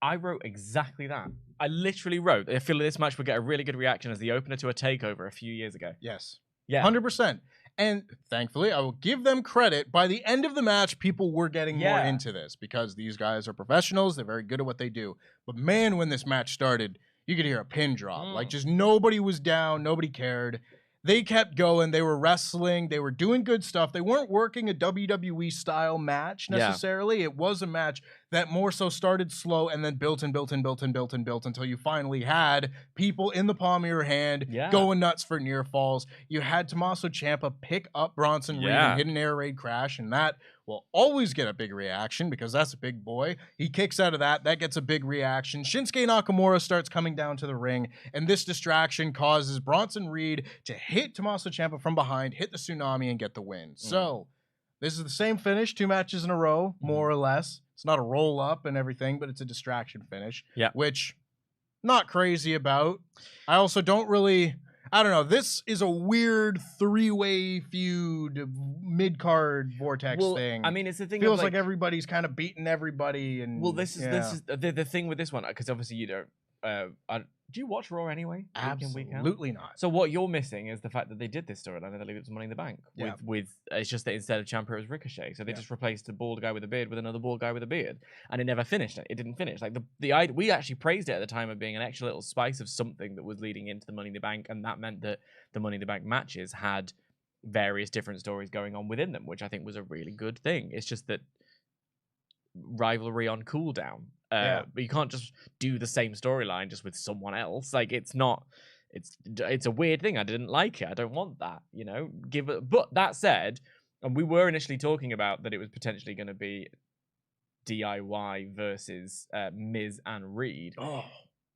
I wrote exactly that. I literally wrote, I feel like this match would get a really good reaction as the opener to a takeover a few years ago. Yes. Yeah. 100%. And thankfully, I will give them credit. By the end of the match, people were getting more into this because these guys are professionals. They're very good at what they do. But man, when this match started, you could hear a pin drop. Like, just nobody was down. Nobody cared. They kept going. They were wrestling. They were doing good stuff. They weren't working a WWE-style match necessarily. Yeah. It was a match that more so started slow and then built until you finally had people in the palm of your hand going nuts for near falls. You had Tommaso Ciampa pick up Bronson Reed and hit an air raid crash, and that will always get a big reaction because that's a big boy. He kicks out of that. That gets a big reaction. Shinsuke Nakamura starts coming down to the ring, and this distraction causes Bronson Reed to hit Tommaso Ciampa from behind, hit the tsunami, and get the win. So this is the same finish, 2 matches in a row, more or less. It's not a roll-up and everything, but it's a distraction finish, which not crazy about. I also don't really... I don't know. This is a weird 3-way feud, mid-card vortex thing. I mean, it's the thing. Feels like everybody's kind of beating everybody. And this is the thing with this one, because obviously you don't. Do you watch Raw anyway? Absolutely not. So what you're missing is the fact that they did this storyline and they leave it to Money in the Bank. With it's just that instead of Ciampa it was Ricochet, so they just replaced a bald guy with a beard with another bald guy with a beard, and it never finished. It didn't finish. Like we actually praised it at the time of being an extra little spice of something that was leading into the Money in the Bank, and that meant that the Money in the Bank matches had various different stories going on within them, which I think was a really good thing. It's just that rivalry on cooldown. But you can't just do the same storyline just with someone else. Like, it's a weird thing. I didn't like it. I don't want that, you know. But that said, and we were initially talking about that it was potentially going to be DIY versus Miz and Reed.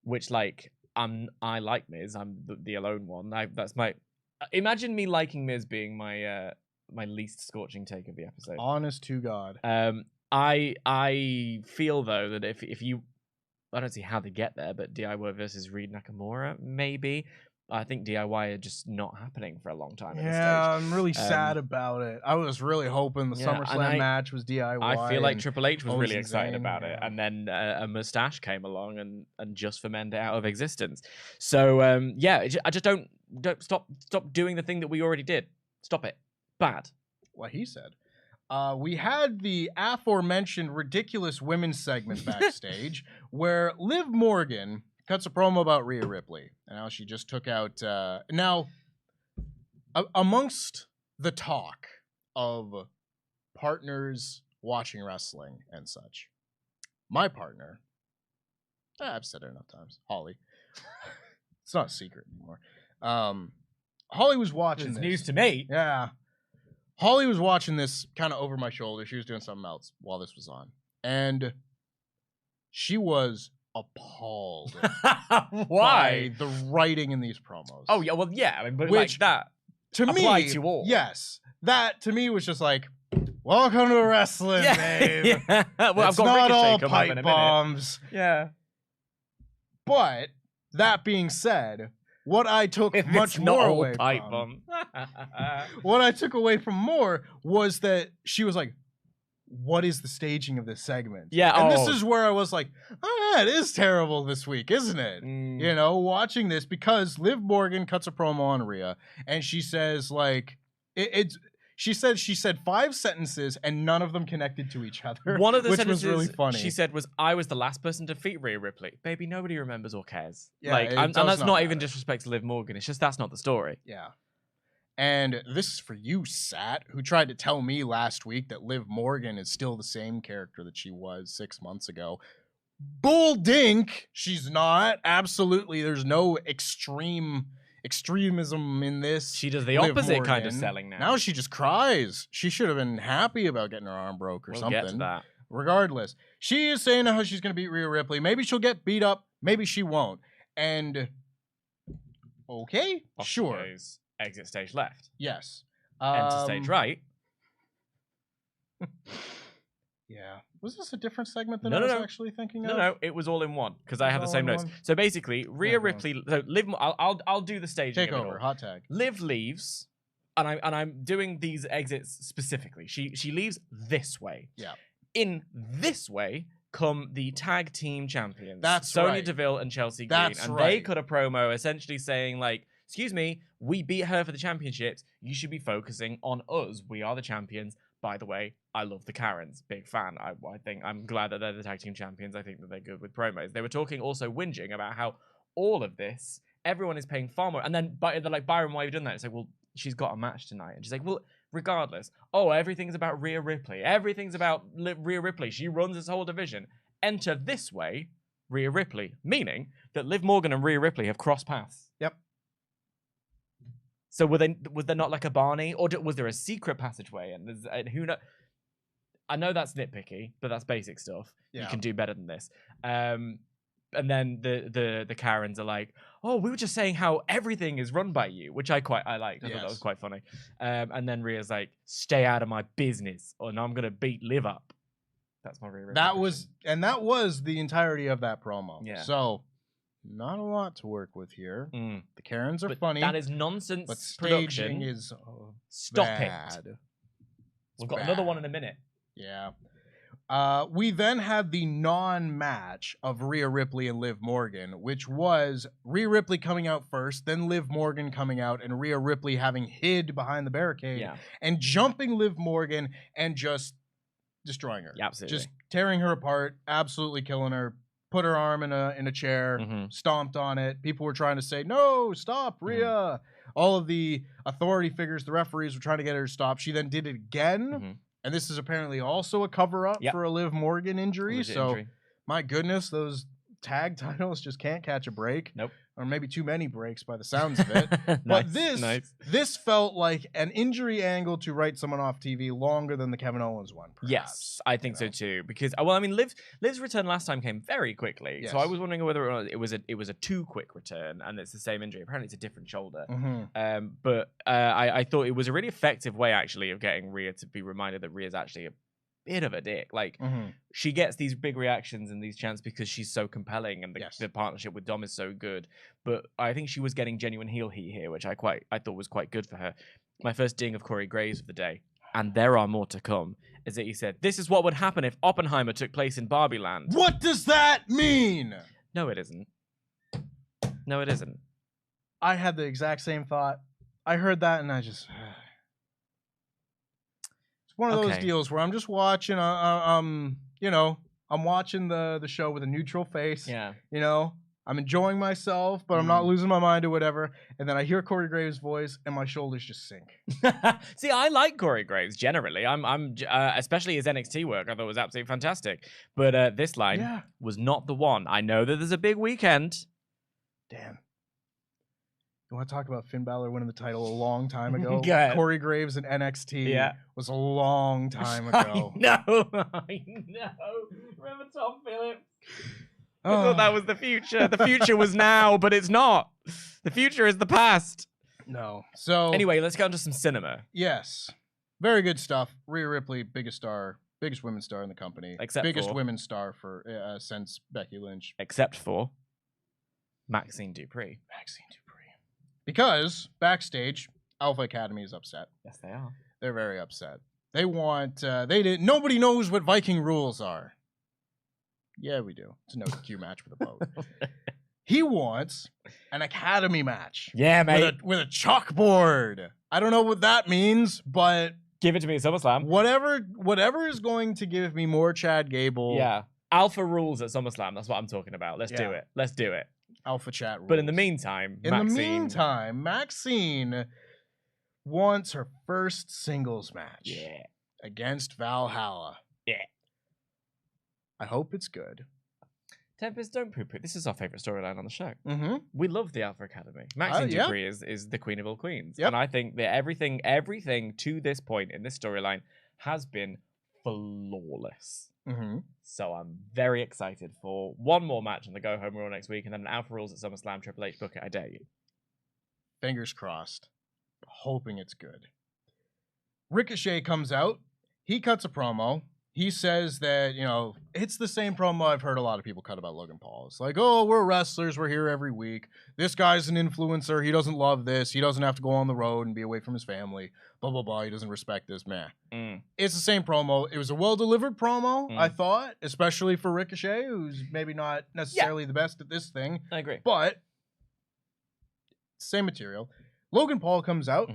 Which, like, I like Miz. I'm the alone one. That's my. Imagine me liking Miz being my my least scorching take of the episode. Honest to God. I feel though that if you, I don't see how they get there, but DIY versus Reed Nakamura, maybe. I think DIY are just not happening for a long time. At this stage. I'm really sad about it. I was really hoping the SummerSlam match was DIY. I feel like Triple H was really excited about it, and then a mustache came along and just fermented it out of existence. So I just don't stop doing the thing that we already did. Stop it. Bad. What he said. We had the aforementioned ridiculous women's segment backstage where Liv Morgan cuts a promo about Rhea Ripley and how she just took out... now, amongst the talk of partners watching wrestling and such, my partner, I've said it enough times, Holly. It's not a secret anymore. Holly was watching this. News to me. Yeah. Holly was watching this kind of over my shoulder. She was doing something else while this was on. And she was appalled by the writing in these promos. Oh, yeah. Well, yeah. I mean, but which, like that to applied me, to all. Yes. That, to me, was just like, welcome to wrestling, babe. Yeah. Well, it's not all pipe bombs. Yeah. But, that being said... What I took much more away from, what I took away from more was that she was like, "What is the staging of this segment?" Yeah, and this is where I was like, "Oh yeah, it is terrible this week, isn't it?" You know, watching this because Liv Morgan cuts a promo on Rhea, and she says like, She said 5 sentences and none of them connected to each other. One of the sentences was really funny. She said was, "I was the last person to defeat Rhea Ripley." Baby, nobody remembers or cares. Yeah, like, and that's not even disrespect to Liv Morgan. It's just that's not the story. Yeah. And this is for you, Sat, who tried to tell me last week that Liv Morgan is still the same character that she was 6 months ago. Bull dink. She's not. Absolutely. There's no extreme extremism in this. She does the opposite kind of selling now. Now she just cries. She should have been happy about getting her arm broke or something. We'll get to that. Regardless, she is saying how she's going to beat Rhea Ripley. Maybe she'll get beat up. Maybe she won't. And okay, Off sure. Goes exit stage left. Yes. Enter stage right. Yeah. Was this a different segment than I was actually thinking of? No, it was all in one because I had the same notes. So basically, Rhea Ripley. So Liv, I'll do the stage. Take over. Hot tag. Liv leaves, and I'm doing these exits specifically. She leaves this way. Yeah. In this way come the tag team champions. That's Sonya Deville and Chelsea Green, they cut a promo essentially saying like, "Excuse me, we beat her for the championships. You should be focusing on us. We are the champions." By the way, I love the Karens. Big fan. I think I'm glad that they're the tag team champions. I think that they're good with promos. They were talking also whinging about how all of this, everyone is paying far more. And then they're like, Byron, why have you done that? It's like, well, she's got a match tonight. And she's like, well, regardless. Oh, everything's about Rhea Ripley. Everything's about Rhea Ripley. She runs this whole division. Enter this way, Rhea Ripley. Meaning that Liv Morgan and Rhea Ripley have crossed paths. Yep. So was there not like a Barney, or was there a secret passageway? And who knows? I know that's nitpicky, but that's basic stuff. Yeah. You can do better than this. And then the Karens are like, "Oh, we were just saying how everything is run by you," which I liked. I thought that was quite funny. And then Rhea's like, "Stay out of my business, or I'm gonna beat Liv up." That's my Rhea. That was the entirety of that promo. Yeah. So. Not a lot to work with here. The Karens are funny. That is nonsense. But production is stop bad. it. We've got another one in a minute. Yeah. We then had the non-match of Rhea Ripley and Liv Morgan, which was Rhea Ripley coming out first, then Liv Morgan coming out, and Rhea Ripley having hid behind the barricade and jumping Liv Morgan and just destroying her. Yeah, absolutely. Just tearing her apart, absolutely killing her. Put her arm in a chair, stomped on it. People were trying to say, "No, stop, Rhea." All of the authority figures, the referees were trying to get her to stop. She then did it again. And this is apparently also a cover-up for a Liv Morgan injury. My goodness, those tag titles just can't catch a break. Nope. Or maybe too many breaks by the sounds of it. But this felt like an injury angle to write someone off TV longer than the Kevin Owens one, perhaps. Yes, I think so too. Because, well, I mean, Liv's return last time came very quickly. Yes. So I was wondering whether it was a too quick return and it's the same injury. Apparently it's a different shoulder. But I thought it was a really effective way, actually, of getting Rhea to be reminded that Rhea's actually a bit of a dick. Like, she gets these big reactions and these chants because she's so compelling and the partnership with Dom is so good. But I think she was getting genuine heel heat here, which I thought was quite good for her. My first ding of Corey Graves of the day, and there are more to come, is that he said, "This is what would happen if Oppenheimer took place in Barbie Land." What does that mean? No, it isn't. No, it isn't. I had the exact same thought. I heard that and I just... One of those deals where I'm just watching, I'm watching the show with a neutral face. Yeah. You know, I'm enjoying myself, but I'm not losing my mind or whatever. And then I hear Corey Graves' voice, and my shoulders just sink. See, I like Corey Graves generally. I'm especially his NXT work. I thought was absolutely fantastic. But this line was not the one. I know that there's a big weekend. Damn. You want to talk about Finn Balor winning the title a long time ago? Corey Graves in NXT was a long time ago. I know. Remember Tom Phillips? I thought that was the future. The future was now, but it's not. The future is the past. No. So anyway, let's get on to some cinema. Yes. Very good stuff. Rhea Ripley, biggest women's star in the company. Biggest women's star for since Becky Lynch. Except for Maxine Dupree. Because backstage, Alpha Academy is upset. Yes, they are. They're very upset. They want nobody knows what Viking rules are. Yeah, we do. It's a no DQ match with a vote. He wants an Academy match. Yeah, mate. With a chalkboard. I don't know what that means, but give it to me at SummerSlam. Whatever is going to give me more Chad Gable. Yeah. Alpha rules at SummerSlam. That's what I'm talking about. Let's do it. Let's do it. Alpha chat rules. But in the meantime, Maxine wants her first singles match. Yeah. Against Valhalla. Yeah. I hope it's good. Tempest, don't poo-poo. This is our favorite storyline on the show. Mm-hmm. We love the Alpha Academy. Maxine Dupree is the queen of all queens. Yep. And I think that everything to this point in this storyline has been flawless. Mm-hmm. So I'm very excited for one more match on the Go Home Raw next week, and then an Alpha Rules at SummerSlam. Triple H, book it, I dare you. Fingers crossed. Hoping it's good. Ricochet comes out. He cuts a promo. He says that, it's the same promo I've heard a lot of people cut about Logan Paul. It's like, oh, we're wrestlers. We're here every week. This guy's an influencer. He doesn't love this. He doesn't have to go on the road and be away from his family. Blah, blah, blah. He doesn't respect this. Meh. It's the same promo. It was a well-delivered promo, I thought, especially for Ricochet, who's maybe not necessarily the best at this thing. I agree. But, same material. Logan Paul comes out,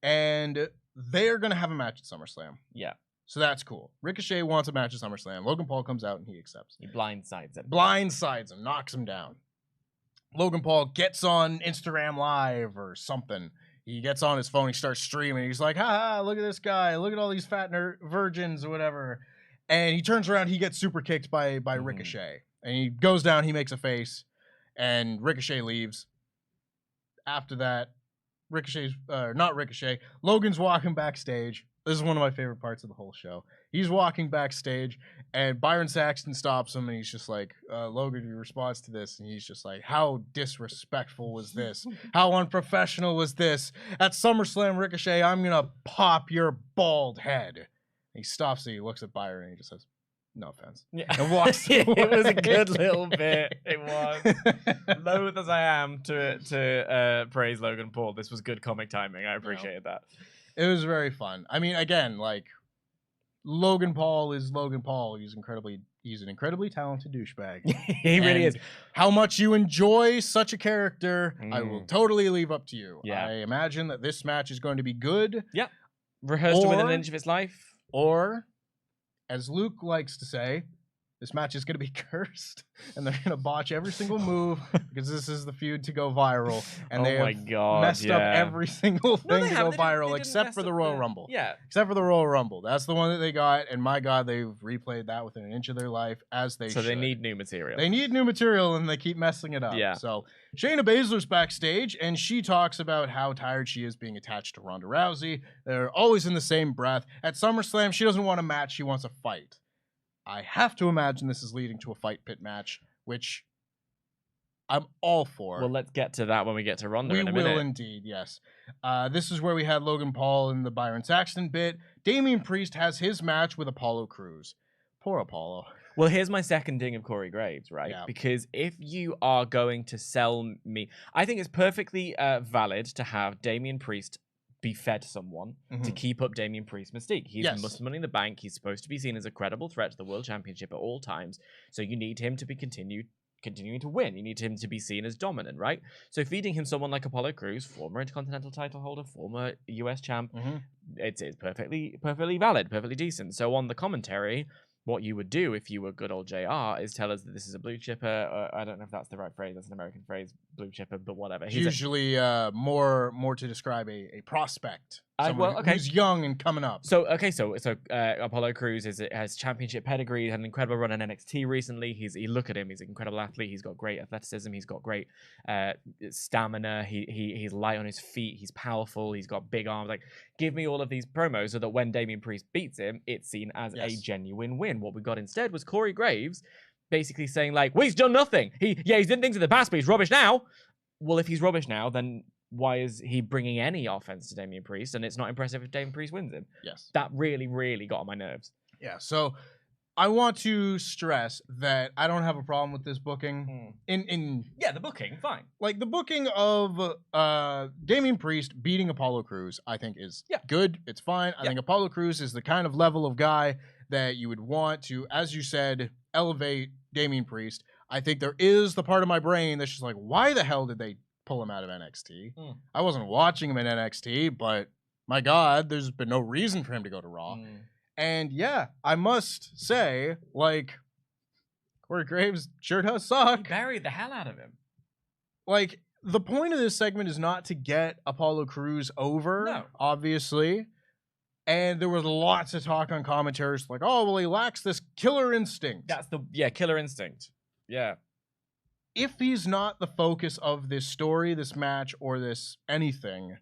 and they're going to have a match at SummerSlam. Yeah. So that's cool. Ricochet wants a match at SummerSlam. Logan Paul comes out and he accepts. He blindsides him. Blindsides him, knocks him down. Logan Paul gets on Instagram Live or something. He gets on his phone, he starts streaming. He's like, ha, look at this guy. Look at all these fat virgins or whatever. And he turns around, he gets super kicked by Ricochet. And he goes down, he makes a face, and Ricochet leaves. After that, Logan's walking backstage. This is one of my favorite parts of the whole show. He's walking backstage, and Byron Saxton stops him, and he's just like, Logan, your response to this? And he's just like, how disrespectful was this? How unprofessional was this? At SummerSlam, Ricochet, I'm going to pop your bald head. He stops and he looks at Byron, and he just says, no offense. Yeah. And walks away. It was a good little bit. It was. Loath as I am to praise Logan Paul, this was good comic timing. I appreciated that. It was very fun. I mean, again, Logan Paul is Logan Paul. He's an incredibly talented douchebag. He really is. How much you enjoy such a character, I will totally leave up to you. Yeah. I imagine that this match is going to be good. Yeah. Rehearsed within an inch of its life. Or, as Luke likes to say, this match is going to be cursed, and they're going to botch every single move because this is the feud to go viral, and they have messed up every single thing to go viral except for the Royal Rumble. Yeah. Except for the Royal Rumble. That's the one that they got, and my God, they've replayed that within an inch of their life, as they should. So they need new material. They need new material, and they keep messing it up. Yeah. So Shayna Baszler's backstage, and she talks about how tired she is being attached to Ronda Rousey. They're always in the same breath. At SummerSlam, she doesn't want a match. She wants a fight. I have to imagine this is leading to a fight pit match, which I'm all for. Well, let's get to that when we get to Ronda in a minute. We will indeed, yes. This is where we had Logan Paul in the Byron Saxton bit. Damian Priest has his match with Apollo Crews. Poor Apollo. Well, here's my second ding of Corey Graves, right? Yeah. Because if you are going to sell me... I think it's perfectly valid to have Damian Priest be fed someone to keep up Damian Priest's mystique. He's Muscle Money in the Bank. He's supposed to be seen as a credible threat to the World Championship at all times. So you need him to be continuing to win. You need him to be seen as dominant, right? So feeding him someone like Apollo Crews, former Intercontinental title holder, former US champ, it's perfectly valid, perfectly decent. So on the commentary, what you would do if you were good old JR is tell us that this is a blue chipper. I don't know if that's the right phrase. That's an American phrase, blue chipper, but whatever. He's usually more to describe a prospect. Who's young and coming up. So Apollo Crews has championship pedigree, had an incredible run in NXT recently. You look at him, he's an incredible athlete. He's got great athleticism. He's got great stamina. He's light on his feet. He's powerful. He's got big arms. Like, give me all of these promos so that when Damian Priest beats him, it's seen as a genuine win. What we got instead was Corey Graves basically saying like, well, he's done nothing. He's done things in the past, but he's rubbish now. Well, if he's rubbish now, then why is he bringing any offense to Damian Priest? And it's not impressive if Damian Priest wins him. Yes. That really, really got on my nerves. Yeah, so I want to stress that I don't have a problem with this booking. The booking, fine. Like, the booking of Damian Priest beating Apollo Crews, I think is good. It's fine. I think Apollo Crews is the kind of level of guy that you would want to, as you said, elevate Damian Priest. I think there is the part of my brain that's just like, why the hell did they pull him out of NXT? I wasn't watching him in NXT, but my God, there's been no reason for him to go to Raw. And yeah, I must say, like, Corey Graves sure does suck. He buried the hell out of him. Like, the point of this segment is not to get Apollo Crews over, obviously. And there was lots of talk on commentaries like, oh, well, he lacks this killer instinct. That's killer instinct. Yeah. if he's not the focus of this story, this match, or this anything,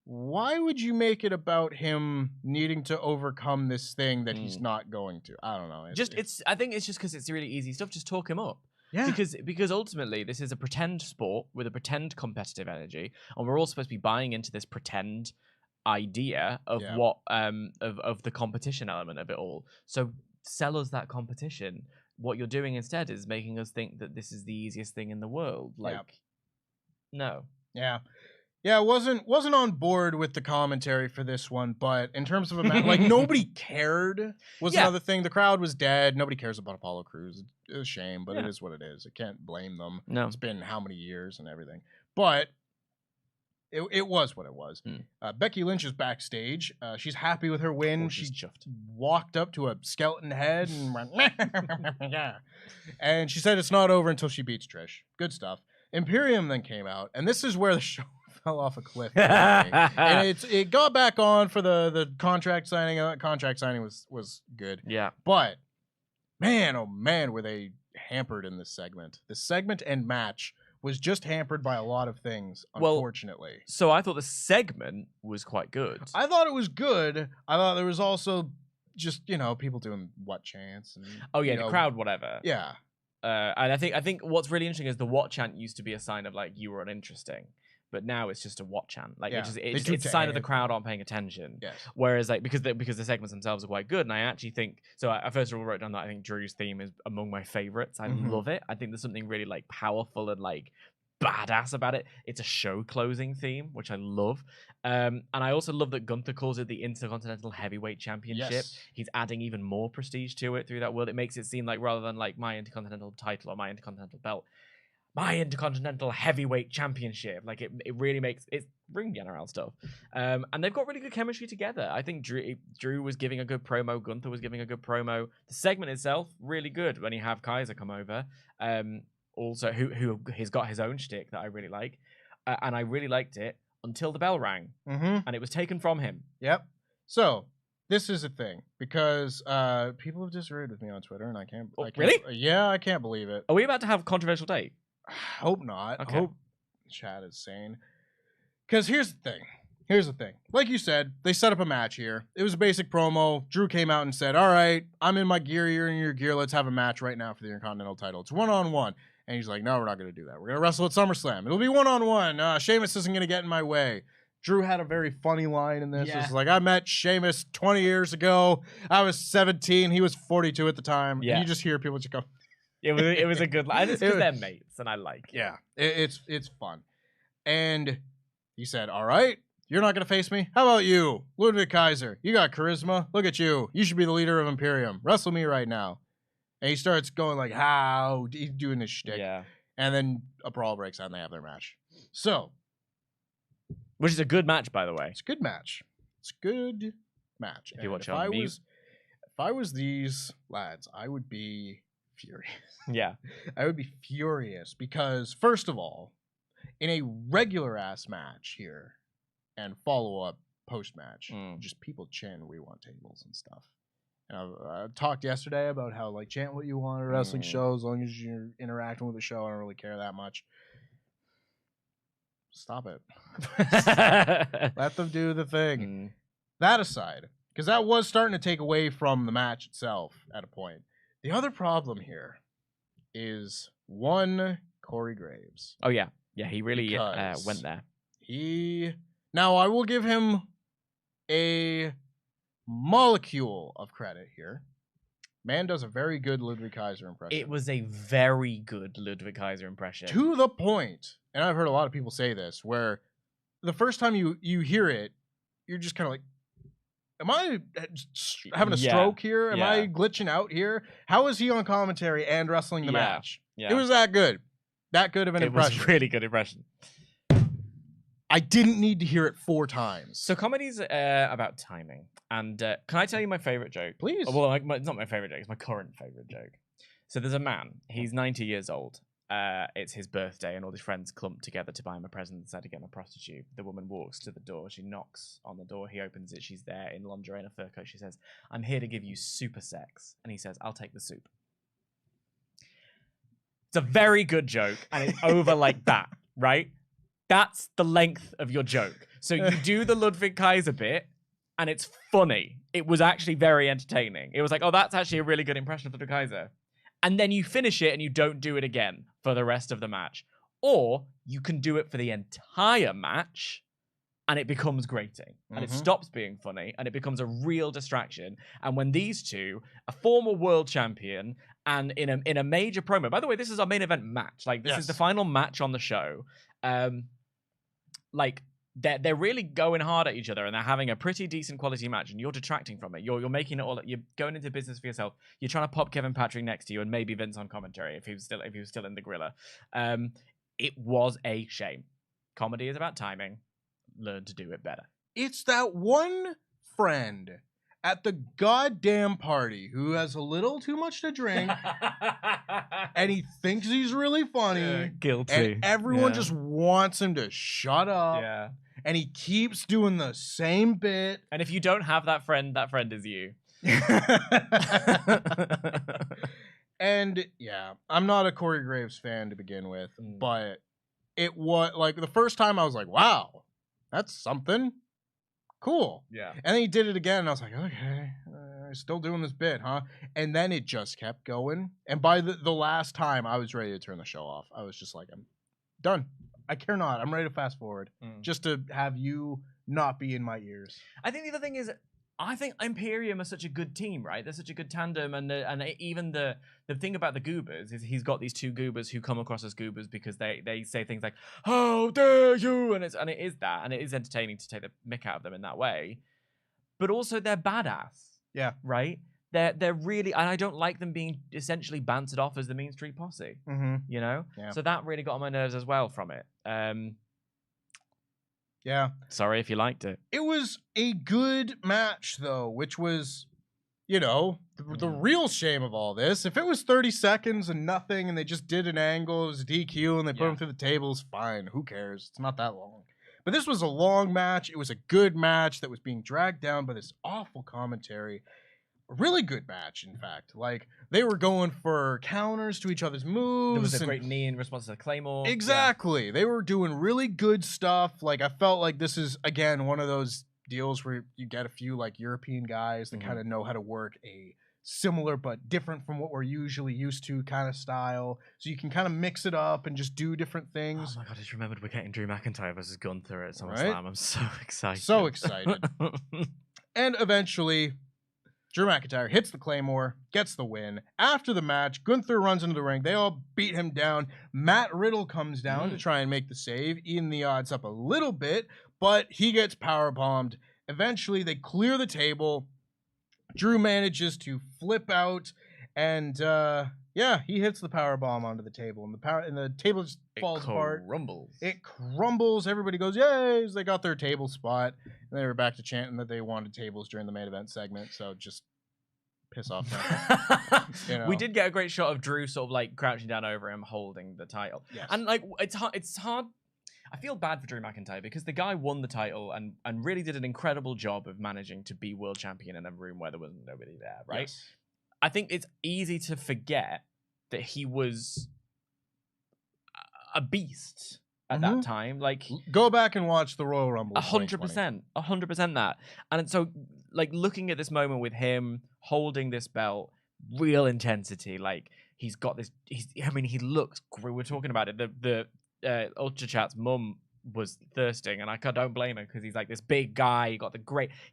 why would you make it about him needing to overcome this thing that he's not going to? I don't know. I think it's just because it's really easy stuff. Just talk him up. Yeah. Because ultimately this is a pretend sport with a pretend competitive energy, and we're all supposed to be buying into this pretend idea of what of the competition element of it all. So sell us that competition. What you're doing instead is making us think that this is the easiest thing in the world. No. Yeah. Yeah, wasn't on board with the commentary for this one, but in terms of a match, like, nobody cared was another thing. The crowd was dead. Nobody cares about Apollo Crews. It's a shame, but it is what it is. I can't blame them. No. It's been how many years and everything. But it was what it was. Becky Lynch is backstage. She's happy with her win. She walked up to a skeleton head and went, yeah. And she said it's not over until she beats Trish. Good stuff. Imperium then came out, and this is where the show fell off a cliff. And it got back on for the contract signing. Contract signing was good. Yeah. But man, oh man, were they hampered in this segment. This segment and match was just hampered by a lot of things, unfortunately. So I thought the segment was quite good. I thought it was good. I thought there was also just, people doing what chants. And, the crowd, whatever. Yeah. And I think what's really interesting is the what chant used to be a sign of like you were uninteresting, but now it's just a what chant. Like it's a sign of the crowd aren't paying attention. Yes. Whereas like because the segments themselves are quite good, and I actually think so. I first of all wrote down that I think Drew's theme is among my favorites. I love it. I think there's something really like powerful and like badass about it. It's a show closing theme, which I love. And I also love that Gunther calls it the Intercontinental Heavyweight Championship. Yes. He's adding even more prestige to it through that word. It makes it seem like rather than like my Intercontinental title or my Intercontinental belt, my Intercontinental Heavyweight Championship. Like it really makes it ring general stuff. And they've got really good chemistry together. I think Drew was giving a good promo. Gunther was giving a good promo. The segment itself, really good when you have Kaiser come over. Also, who has got his own shtick that I really like. And I really liked it until the bell rang. And it was taken from him. Yep. So, this is a thing. Because people have disagreed with me on Twitter, and I can't... Really? Yeah, I can't believe it. Are we about to have a controversial date? Hope not. Okay. I hope chat is sane. Because here's the thing. Like you said, they set up a match here. It was a basic promo. Drew came out and said, all right, I'm in my gear, you're in your gear. Let's have a match right now for the Intercontinental title. It's one-on-one. And he's like, no, we're not going to do that. We're going to wrestle at SummerSlam. It'll be one-on-one. Sheamus isn't going to get in my way. Drew had a very funny line in this. Yeah. It was like, I met Sheamus 20 years ago. I was 17. He was 42 at the time. Yeah. And you just hear people just go... It was a good line. It's because they're mates, and I like it. Yeah, it's fun. And he said, all right, you're not going to face me? How about you, Ludwig Kaiser? You got charisma. Look at you. You should be the leader of Imperium. Wrestle me right now. And he starts going like, how? He's doing this shtick. Yeah. And then a brawl breaks out and they have their match. So. Which is a good match, by the way. It's a good match. It's a good match. If you watch if I was these lads, I would be furious. Yeah. I would be furious because, first of all, in a regular ass match here and follow up post match, just people chant, we want tables and stuff. And I talked yesterday about how, like, chant what you want at a wrestling show as long as you're interacting with the show. I don't really care that much. Stop it. Let them do the thing. That aside, because that was starting to take away from the match itself at a point. The other problem here is one, Corey Graves. Oh, yeah. Yeah, he really went there. Now, I will give him a molecule of credit here. Man does a very good Ludwig Kaiser impression. It was a very good Ludwig Kaiser impression. To the point, and I've heard a lot of people say this, where the first time you hear it, you're just kind of like, am I having a stroke here? Am I glitching out here? How is he on commentary and wrestling the match? Yeah. It was that good. That good of an impression. It was a really good impression. I didn't need to hear it 4 times. So comedy's about timing. And can I tell you my favorite joke? Please. Well, it's not my favorite joke. It's my current favorite joke. So there's a man. He's 90 years old. It's his birthday, and all his friends clump together to buy him a present and decide to get him a prostitute. The woman walks to the door. She knocks on the door. He opens it. She's there in lingerie and a fur coat. She says, I'm here to give you super sex. And he says, I'll take the soup. It's a very good joke, and it's over like that, right? That's the length of your joke. So you do the Ludwig Kaiser bit, and it's funny. It was actually very entertaining. It was like, oh, that's actually a really good impression of Ludwig Kaiser. And then you finish it, and you don't do it again for the rest of the match. Or you can do it for the entire match, and it becomes grating. And it stops being funny, and it becomes a real distraction. And when these two, a former world champion, and in a major promo, by the way, this is our main event match. Like, this is the final match on the show. Like, they're really going hard at each other, and they're having a pretty decent quality match, and you're detracting from it. You're making it all. You're going into business for yourself. You're trying to pop Kevin Patrick next to you, and maybe Vince on commentary if he was still in the Gorilla. It was a shame. Comedy is about timing. Learn to do it better. It's that one friend at the goddamn party who has a little too much to drink and he thinks he's really funny. Guilty. And everyone just wants him to shut up. Yeah. And he keeps doing the same bit. And if you don't have that friend is you. And yeah, I'm not a Corey Graves fan to begin with, but it was like the first time I was like, wow, that's something. Cool. Yeah. And then he did it again, and I was like, okay, still doing this bit, huh? And then it just kept going. And by the last time, I was ready to turn the show off. I was just like, I'm done. I care not. I'm ready to fast forward just to have you not be in my ears. I think the other thing is, I think Imperium are such a good team, right? They're such a good tandem, and even the thing about the Goobers is he's got these two Goobers who come across as Goobers because they say things like "How dare you!" and it is that, and it is entertaining to take the mick out of them in that way, but also they're badass. Yeah, right. They're really, and I don't like them being essentially bantered off as the Mean Street Posse. You know, so that really got on my nerves as well from it. Yeah. Sorry if you liked it. It was a good match, though, which was, you know, the real shame of all this. If it was 30 seconds and nothing and they just did an angle, it was a DQ, and they put him through the tables, fine. Who cares? It's not that long. But this was a long match. It was a good match that was being dragged down by this awful commentary. A really good match, in fact. Like, they were going for counters to each other's moves. There was a great knee in response to the Claymore. Exactly. Yeah. They were doing really good stuff. Like, I felt like this is, again, one of those deals where you get a few, like, European guys that kind of know how to work a similar but different from what we're usually used to kind of style. So you can kind of mix it up and just do different things. Oh my God, I just remembered we're getting Drew McIntyre versus Gunther at SummerSlam. Right? I'm so excited. So excited. And eventually, Drew McIntyre hits the Claymore, gets the win. After the match, Gunther runs into the ring. They all beat him down. Matt Riddle comes down to try and make the save, even the odds up a little bit, but he gets powerbombed. Eventually, they clear the table. Drew manages to flip out, and he hits the powerbomb onto the table, and the table just falls apart. It crumbles. Everybody goes, yay! They got their table spot, and they were back to chanting that they wanted tables during the main event segment. So just piss off. You know? We did get a great shot of Drew sort of like crouching down over him, holding the title, and like it's hard. I feel bad for Drew McIntyre because the guy won the title and really did an incredible job of managing to be world champion in a room where there was nobody there, right? Yes. I think it's easy to forget that he was a beast at that time. Like, go back and watch the Royal Rumble. 100% that. And so, like, looking at this moment with him holding this belt, real intensity. Like, he's got this. He looks great. We're talking about it. The UltraChats mum was thirsting, and I don't blame him because he's like this big guy. He got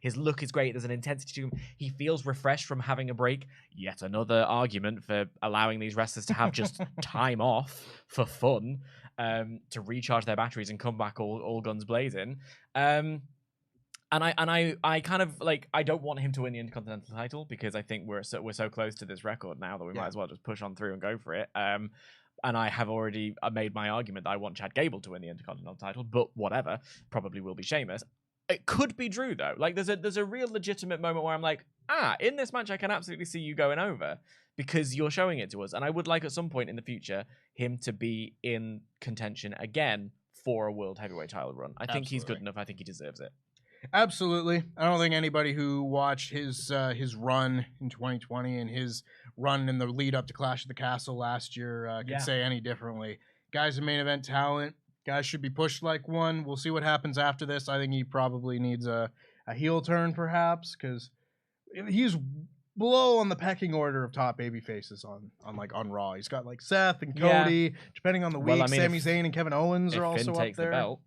his look is great. There's an intensity to him. He feels refreshed from having a break. Yet another argument for allowing these wrestlers to have just time off for fun, to recharge their batteries and come back all guns blazing. And I kind of like, I don't want him to win the Intercontinental title because I think we're so close to this record now that we might as well just push on through and go for it. And I have already made my argument that I want Chad Gable to win the Intercontinental title, but whatever, probably will be Sheamus. It could be Drew though. Like there's a real legitimate moment where I'm like, in this match I can absolutely see you going over because you're showing it to us, and I would like at some point in the future him to be in contention again for a world heavyweight title run. I think he's good enough. I think he deserves it. Absolutely. I don't think anybody who watched his run in 2020 and his run in the lead up to Clash of the Castle last year can say any differently. Guy's a main event talent. Guy should be pushed like one. We'll see what happens after this. I think he probably needs a heel turn, perhaps, because he's below on the pecking order of top baby faces on Raw. He's got like Seth and Cody. Depending on the week, Sami Zayn and Kevin Owens are also Finn up there. The belt,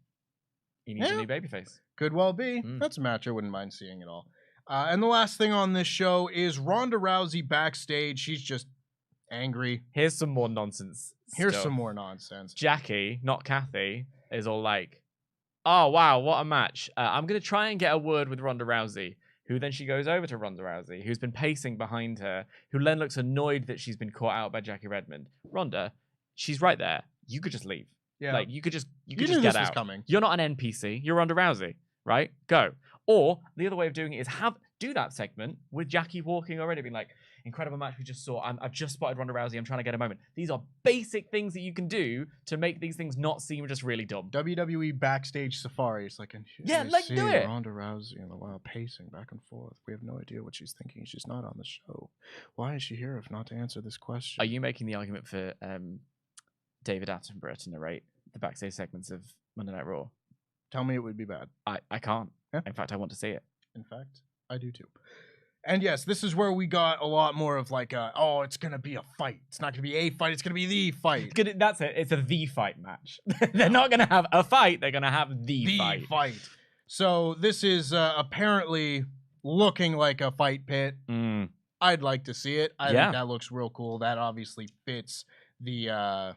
he needs a new babyface. Could well be. That's a match I wouldn't mind seeing at all. And the last thing on this show is Ronda Rousey backstage. She's just angry. Here's some more nonsense. Here's some more nonsense. Jackie, not Kathy, is all like, oh, wow, what a match. I'm going to try and get a word with Ronda Rousey, who then she goes over to Ronda Rousey, who's been pacing behind her, who then looks annoyed that she's been caught out by Jackie Redmond. Ronda, she's right there. You could just leave. Yeah. Like, you could just get out. Coming. You're not an NPC. You're Ronda Rousey, right? Go. Or the other way of doing it is do that segment with Jackie walking already, being like, incredible match we just saw. I've just spotted Ronda Rousey. I'm trying to get a moment. These are basic things that you can do to make these things not seem just really dumb. WWE backstage safari. It's like, do it. Ronda Rousey in the wild pacing back and forth. We have no idea what she's thinking. She's not on the show. Why is she here if not to answer this question? Are you making the argument for David Attenborough to narrate the backstage segments of Monday Night Raw? Tell me it would be bad. I can't. Yeah. In fact, I want to see it. In fact, I do too. And yes, this is where we got a lot more of like, it's going to be a fight. It's not going to be a fight. It's going to be the fight. That's it. It's a the fight match. They're not going to have a fight. They're going to have the fight. So this is apparently looking like a fight pit. I'd like to see it. I think that looks real cool. That obviously fits the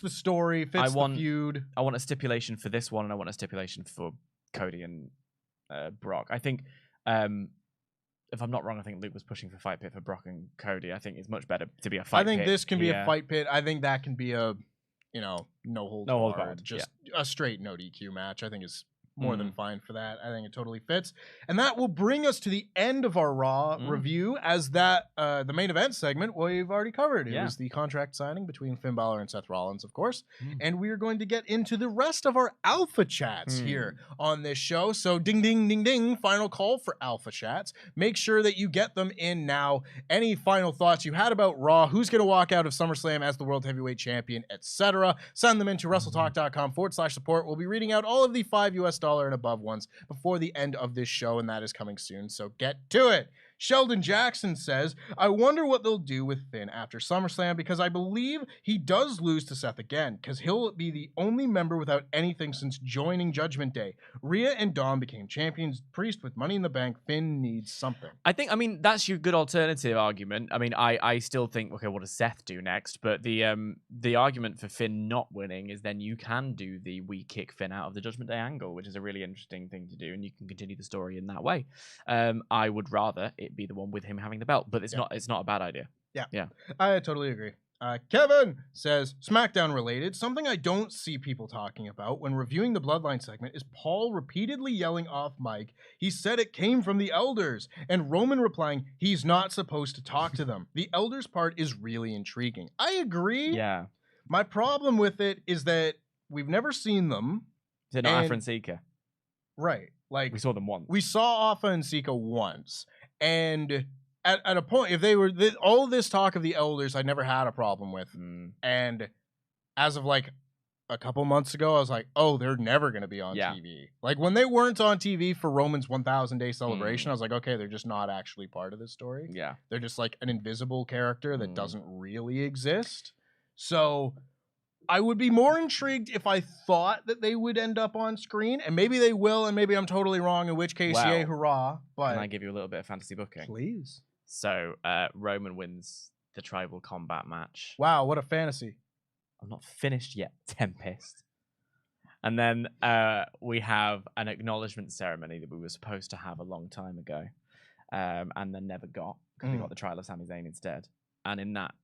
story, fits the feud. I want a stipulation for this one, and I want a stipulation for Cody and Brock. I think, if I'm not wrong, I think Luke was pushing for fight pit for Brock and Cody. I think it's much better to be a fight pit. I think this can be a fight pit. I think that can be a, no hold barred. Just a straight no DQ match. I think is more than fine for that. I think it totally fits. And that will bring us to the end of our Raw review, as that the main event segment we've already covered. It was the contract signing between Finn Balor and Seth Rollins, of course. And we are going to get into the rest of our Alpha Chats here on this show. So ding, ding, ding, ding, final call for Alpha Chats. Make sure that you get them in now. Any final thoughts you had about Raw, who's going to walk out of SummerSlam as the World Heavyweight Champion, etc. Send them into WrestleTalk.com/support. We'll be reading out all of the $5 and above ones before the end of this show, and that is coming soon, so get to it. Sheldon Jackson says, I wonder what they'll do with Finn after SummerSlam, because I believe he does lose to Seth again, because he'll be the only member without anything since joining Judgment Day. Rhea and Dom became champions. Priest with Money in the Bank. Finn needs something. I mean, that's your good alternative argument. I mean, I still think, okay, what does Seth do next? But the argument for Finn not winning is then you can do the we kick Finn out of the Judgment Day angle, which is a really interesting thing to do, and you can continue the story in that way. I would rather it be the one with him having the belt, but it's not a bad idea. Yeah. I totally agree. Kevin says, SmackDown related, something I don't see people talking about when reviewing the Bloodline segment is Paul repeatedly yelling off mic, he said it came from the elders, and Roman replying, he's not supposed to talk to them. The elders part is really intriguing. I agree. Yeah. My problem with it is that we've never seen them. Is it not Afa and Sika? Right. Like, we saw them once. We saw Afa and Sika once. And at a point, if they were all this talk of the elders, I never had a problem with. And as of like a couple months ago, I was like, oh, they're never going to be on TV. Like when they weren't on TV for Roman's 1,000 day celebration, I was like, okay, they're just not actually part of this story. Yeah. They're just like an invisible character that doesn't really exist. So I would be more intrigued if I thought that they would end up on screen, and maybe they will, and maybe I'm totally wrong, in which case, yay, hurrah. But can I give you a little bit of fantasy booking? Please. So, Roman wins the tribal combat match. Wow, what a fantasy. I'm not finished yet, Tempest. And then we have an acknowledgement ceremony that we were supposed to have a long time ago, and then never got, because we got the trial of Sami Zayn instead. And in that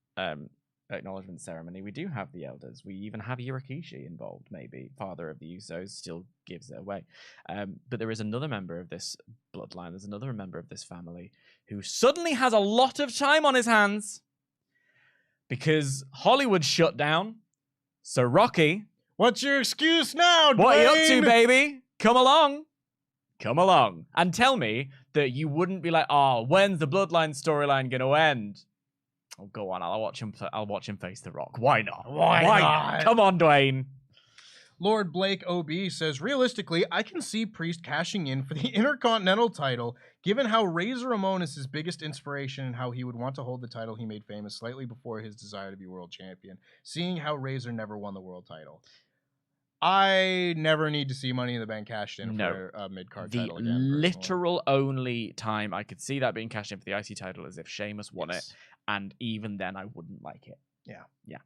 acknowledgement ceremony, we do have the elders. We even have Yurikishi involved, maybe. Father of the Usos still gives it away. But there is another member of this bloodline, there's another member of this family who suddenly has a lot of time on his hands because Hollywood shut down. So Rocky, what's your excuse now, Dwayne? What are you up to, baby? Come along. come along and tell me that you wouldn't be like, oh, when's the Bloodline storyline going to end? Oh, go on. I'll watch him face The Rock. Why not? Why not? Come on, Dwayne. Lord Blake OB says, realistically, I can see Priest cashing in for the Intercontinental title, given how Razor Ramon is his biggest inspiration and how he would want to hold the title he made famous slightly before his desire to be world champion, seeing how Razor never won the world title. I never need to see Money in the Bank cashed in for a mid-card title again. The literal only time I could see that being cashed in for the IC title is if Sheamus won it, and even then I wouldn't like it. Yeah. Yeah.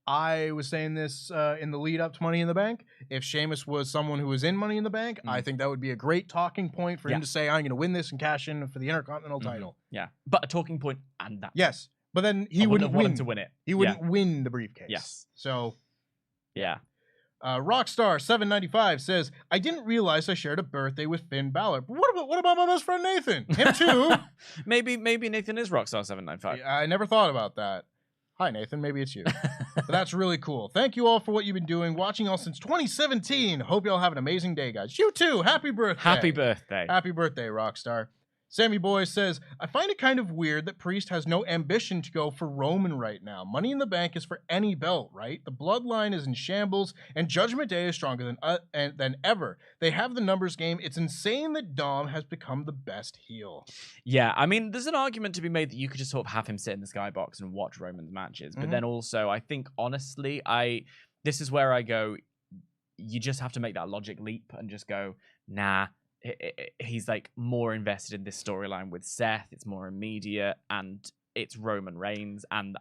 I was saying this in the lead up to Money in the Bank. If Sheamus was someone who was in Money in the Bank, I think that would be a great talking point for him to say, I'm going to win this and cash in for the Intercontinental title. Yeah. But a talking point and that. Yes. But then he wouldn't win to win it. He wouldn't win the briefcase. Yes. So. Yeah. Rockstar795 says, I didn't realize I shared a birthday with Finn Balor. But what about my best friend Nathan? Him too. Maybe Nathan is Rockstar795. I never thought about that. Hi, Nathan. Maybe it's you. But that's really cool. Thank you all for what you've been doing. Watching all since 2017. Hope you all have an amazing day, guys. You too. Happy birthday. Happy birthday. Happy birthday, Rockstar. Sammy Boy says, I find it kind of weird that Priest has no ambition to go for Roman right now. Money in the Bank is for any belt, right? The bloodline is in shambles, and Judgment Day is stronger than ever. They have the numbers game. It's insane that Dom has become the best heel. Yeah, I mean, there's an argument to be made that you could just sort of have him sit in the skybox and watch Roman's matches. But then also, I think, honestly, this is where I go, you just have to make that logic leap and just go, nah. He's like more invested in this storyline with Seth. It's more immediate, and it's Roman Reigns. And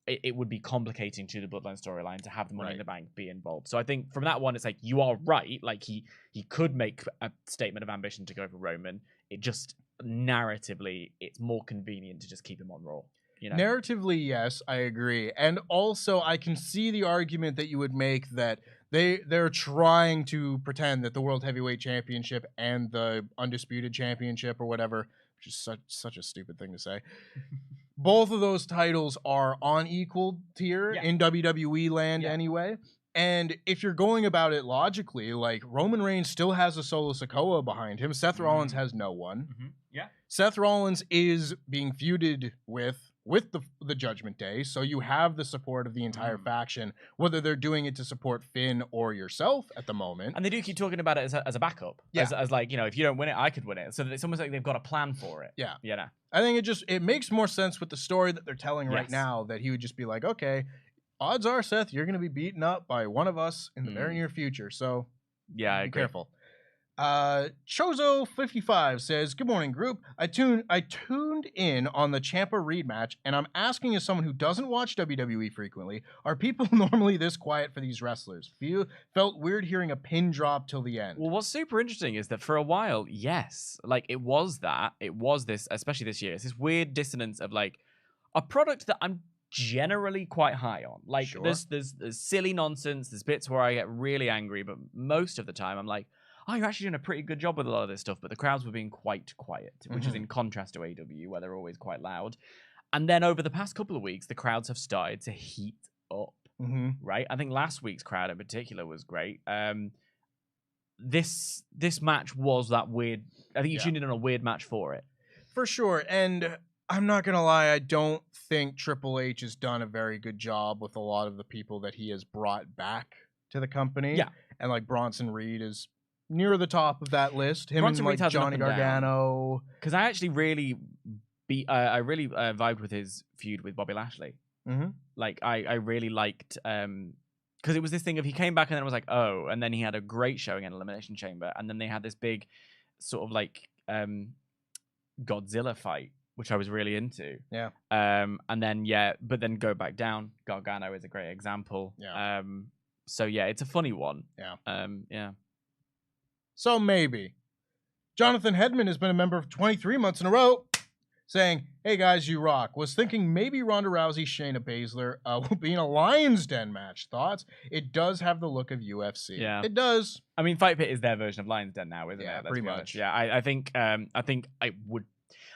it would be complicating to the Bloodline storyline to have the Money in the Bank be involved. So I think from that one, it's like you are right. Like he could make a statement of ambition to go for Roman. It just narratively, it's more convenient to just keep him on Raw. You know? Narratively, yes, I agree. And also, I can see the argument that you would make that they're trying to pretend that the World Heavyweight Championship and the Undisputed Championship or whatever, which is such a stupid thing to say, both of those titles are on equal tier in WWE land anyway. And if you're going about it logically, like Roman Reigns still has a Solo Sikoa behind him. Seth Rollins has no one. Yeah. Seth Rollins is being feuded with the Judgment Day, so you have the support of the entire faction, whether they're doing it to support Finn or yourself at the moment. And they do keep talking about it as a backup, as like, you know, if you don't win it, I could win it. So it's almost like they've got a plan for it. Yeah. You know? I think it makes more sense with the story that they're telling right now that he would just be like, okay, odds are, Seth, you're going to be beaten up by one of us in the very near future, so be careful. Chozo55 says, good morning, group. I tuned in on the Ciampa Reed match, and I'm asking as someone who doesn't watch WWE frequently, are people normally this quiet for these wrestlers? Felt weird hearing a pin drop till the end. Well, what's super interesting is that for a while, yes, like it was this, especially this year, it's this weird dissonance of like a product that I'm generally quite high on. Like there's silly nonsense, there's bits where I get really angry, but most of the time I'm like, oh, you're actually doing a pretty good job with a lot of this stuff, but the crowds were being quite quiet, which is in contrast to AEW, where they're always quite loud. And then over the past couple of weeks, the crowds have started to heat up, right? I think last week's crowd in particular was great. This match was that weird. I think you tuned in on a weird match for it. For sure, and I'm not going to lie, I don't think Triple H has done a very good job with a lot of the people that he has brought back to the company. Yeah. And like Bronson Reed is near the top of that list. Him Bronson and like Johnny Gargano. Because I actually really vibed with his feud with Bobby Lashley. Like I really liked because it was this thing of he came back and then it was like, oh, and then he had a great showing in Elimination Chamber, and then they had this big sort of like Godzilla fight, which I was really into. Yeah. And then but then go back down. Gargano is a great example. Yeah. So yeah, it's a funny one. Yeah. Yeah. So maybe. Jonathan Hedman has been a member of 23 months in a row, saying, hey guys, you rock. Was thinking maybe Ronda Rousey, Shayna Baszler will be in a Lion's Den match. Thoughts? It does have the look of UFC. Yeah. It does. I mean, Fight Pit is their version of Lion's Den now, isn't it? Yeah, pretty much. Yeah, I think I would...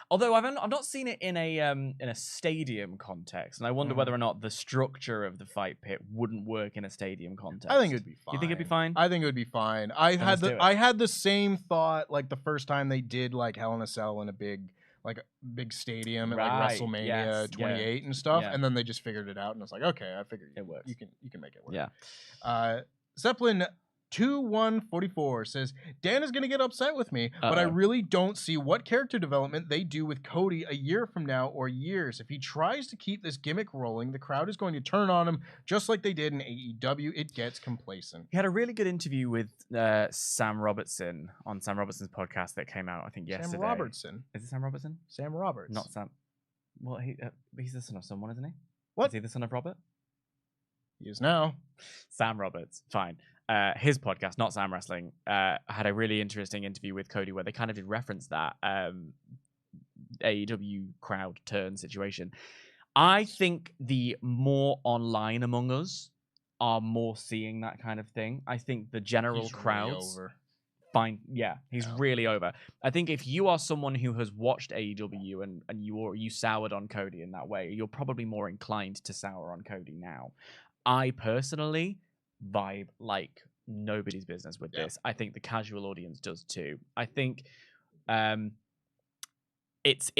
Although I've not seen it in a stadium context, and I wonder whether or not the structure of the fight pit wouldn't work in a stadium context. I think it'd be fine. You think it'd be fine? I think it would be fine. I had the same thought like the first time they did like Hell in a Cell in a big stadium at like WrestleMania 28 and stuff, and then they just figured it out, and it's like, okay, I figured it works. You can make it work. Yeah. Zeppelin 2144 says, Dan is going to get upset with me, but I really don't see what character development they do with Cody a year from now or years. If he tries to keep this gimmick rolling, the crowd is going to turn on him just like they did in AEW. It gets complacent. He had a really good interview with Sam Robertson on Sam Robertson's podcast that came out, I think, yesterday. Sam Robertson. Is it Sam Robertson? Sam Roberts. Not Sam. Well, he's the son of someone, isn't he? What? Is he the son of Robert? He is now. Sam Roberts. Fine. His podcast, Not Sam Wrestling, had a really interesting interview with Cody where they kind of did reference that AEW crowd turn situation. I think the more online among us are more seeing that kind of thing. I think the general crowds find, he's really over. I think if you are someone who has watched AEW and you soured on Cody in that way, you're probably more inclined to sour on Cody now. I personally vibe like nobody's business with this. I think the casual audience does too. I think it's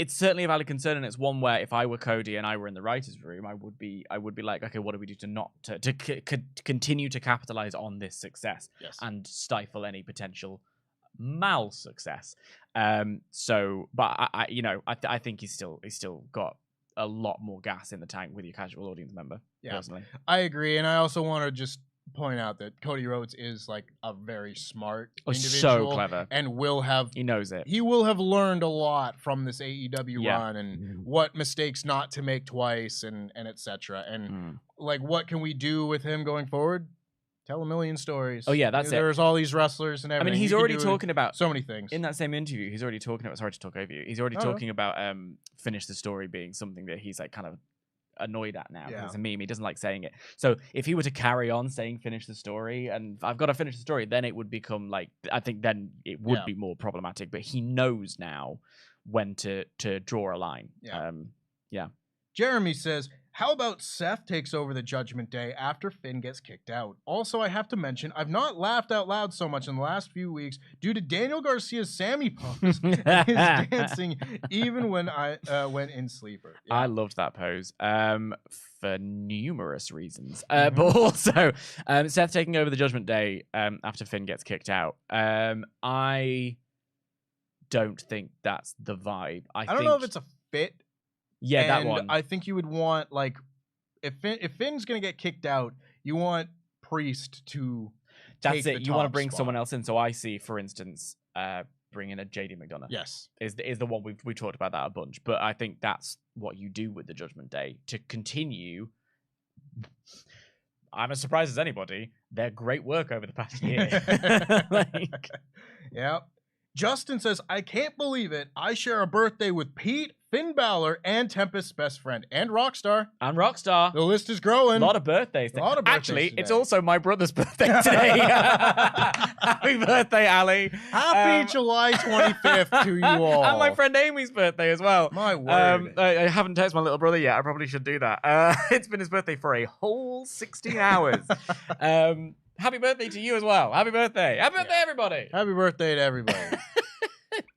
certainly a valid concern, and it's one where if I were Cody and I were in the writers' room, I would be like, okay, what do we do to continue to capitalize on this success and stifle any potential mal success. But I think he's still got a lot more gas in the tank with your casual audience member. Personally, I agree, and I also want to just point out that Cody Rhodes is like a very smart individual, so clever, and he knows it. He will have learned a lot from this AEW run and what mistakes not to make twice, and etc. And like, what can we do with him going forward? Tell a million stories. Oh yeah, that's it. There's all these wrestlers and everything. I mean, he's already talking about so many things in that same interview. He's already talking about. Sorry to talk over you. He's already talking about finish the story being something that he's like kind of annoyed at now. It's a meme. He doesn't like saying it. So if he were to carry on saying finish the story and I've got to finish the story, then it would become like, I think then it would be more problematic. But he knows now when to draw a line. Jeremy says, how about Seth takes over the Judgment Day after Finn gets kicked out? Also, I have to mention, I've not laughed out loud so much in the last few weeks due to Daniel Garcia's Sami pose and his dancing, even when I went in sleeper. I loved that pose for numerous reasons. But also, Seth taking over the Judgment Day after Finn gets kicked out. I don't think that's the vibe. I don't know if it's a fit. Yeah, that one. I think you would want, like, if Finn's going to get kicked out, you want Priest to That's it. You want to bring spot. someone else in. So I see, for instance, bring in a JD McDonough. Yes. Is the one we talked about that a bunch. But I think that's what you do with the Judgment Day to continue. I'm as surprised as anybody. Their great work over the past year. Yeah. Justin says, I can't believe it. I share a birthday with Pete, Finn Balor, and Tempest's best friend, and Rockstar. The list is growing. A lot of birthdays. Actually, today. It's also my brother's birthday today. Happy birthday, Ali. Happy July 25th to you all. And my friend Amy's birthday as well. My word. I haven't texted my little brother yet. I probably should do that. It's been his birthday for a whole 16 hours. Happy birthday to you as well. Happy birthday. Happy birthday, everybody. Happy birthday to everybody.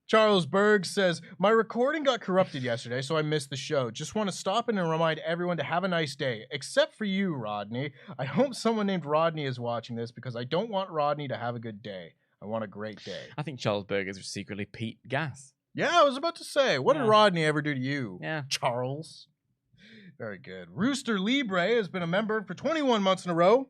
Charles Berg says, my recording got corrupted yesterday, so I missed the show. Just want to stop in and remind everyone to have a nice day, except for you, Rodney. I hope someone named Rodney is watching this because I don't want Rodney to have a good day. I want a great day. I think Charles Berg is secretly Pete Gas. Yeah, I was about to say, what did Rodney ever do to you? Yeah. Charles. Very good. Rooster Libre has been a member for 21 months in a row,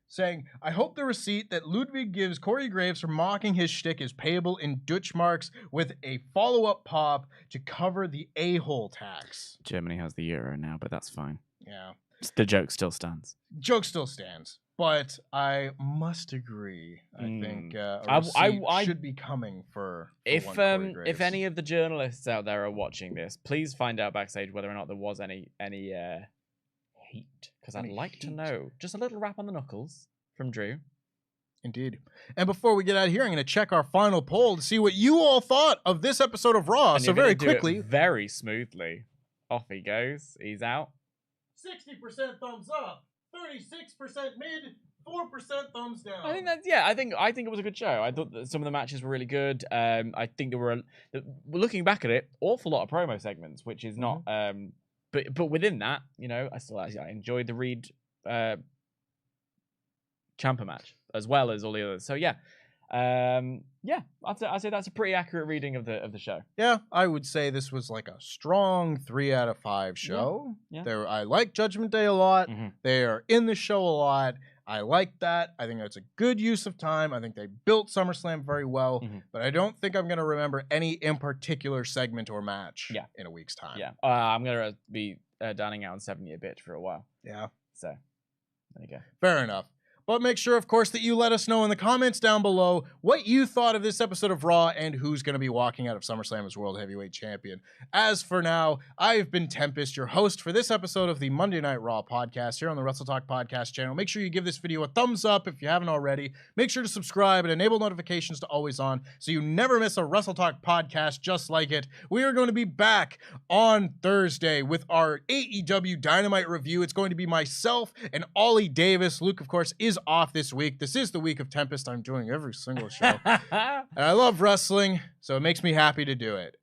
saying, I hope the receipt that Ludwig gives Corey Graves for mocking his shtick is payable in Dutch marks with a follow-up pop to cover the a-hole tax. Germany has the euro now, but that's fine. Yeah. The joke still stands. Joke still stands. But I must agree. I think a receipt should be coming for Corey Graves. If any of the journalists out there are watching this, please find out backstage whether or not there was any heat, because I'd like to know. Just a little rap on the knuckles from Drew. Indeed. And before we get out of here, I'm going to check our final poll to see what you all thought of this episode of Raw. And so very quickly. Very smoothly. Off he goes. He's out. 60% thumbs up, 36% mid, 4% thumbs down. I think that's I think it was a good show. I thought that some of the matches were really good. I think there were looking back at it, awful lot of promo segments, which is not. But within that, I enjoyed the Reed Ciampa match as well as all the others. So I'd say that's a pretty accurate reading of the show. Yeah, I would say this was like a strong 3 out of 5 show. Yeah. I like Judgment Day a lot. They are in the show a lot. I like that. I think that's a good use of time. I think they built SummerSlam very well, but I don't think I'm going to remember any in particular segment or match in a week's time. Yeah, I'm going to be dining out on 70 a bit for a while. Yeah. So, there you go. Fair enough. But make sure, of course, that you let us know in the comments down below what you thought of this episode of Raw and who's going to be walking out of SummerSlam as World Heavyweight Champion. As for now, I've been Tempest, your host for this episode of the Monday Night Raw podcast here on the WrestleTalk Podcast channel. Make sure you give this video a thumbs up if you haven't already. Make sure to subscribe and enable notifications to always on so you never miss a WrestleTalk podcast just like it. We are going to be back on Thursday with our AEW Dynamite review. It's going to be myself and Ollie Davis. Luke, of course, is off this week. This is the week of Tempest. I'm doing every single show. And I love wrestling, so it makes me happy to do it.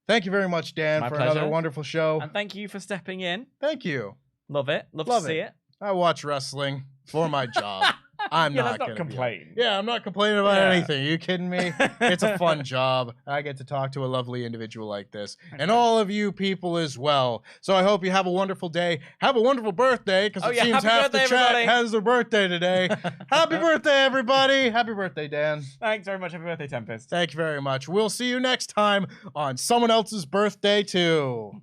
Thank you very much, Dan, for another wonderful show. And thank you for stepping in. Thank you. Love it. Love to see it. I watch wrestling for my job. I'm not going to complain. I'm not complaining about anything. Are you kidding me? It's a fun job. I get to talk to a lovely individual like this. And all of you people as well. So I hope you have a wonderful day. Have a wonderful birthday, because it seems half the chat has their birthday today. Happy birthday, everybody. Happy birthday, Dan. Thanks very much. Happy birthday, Tempest. Thank you very much. We'll see you next time on someone else's birthday, too.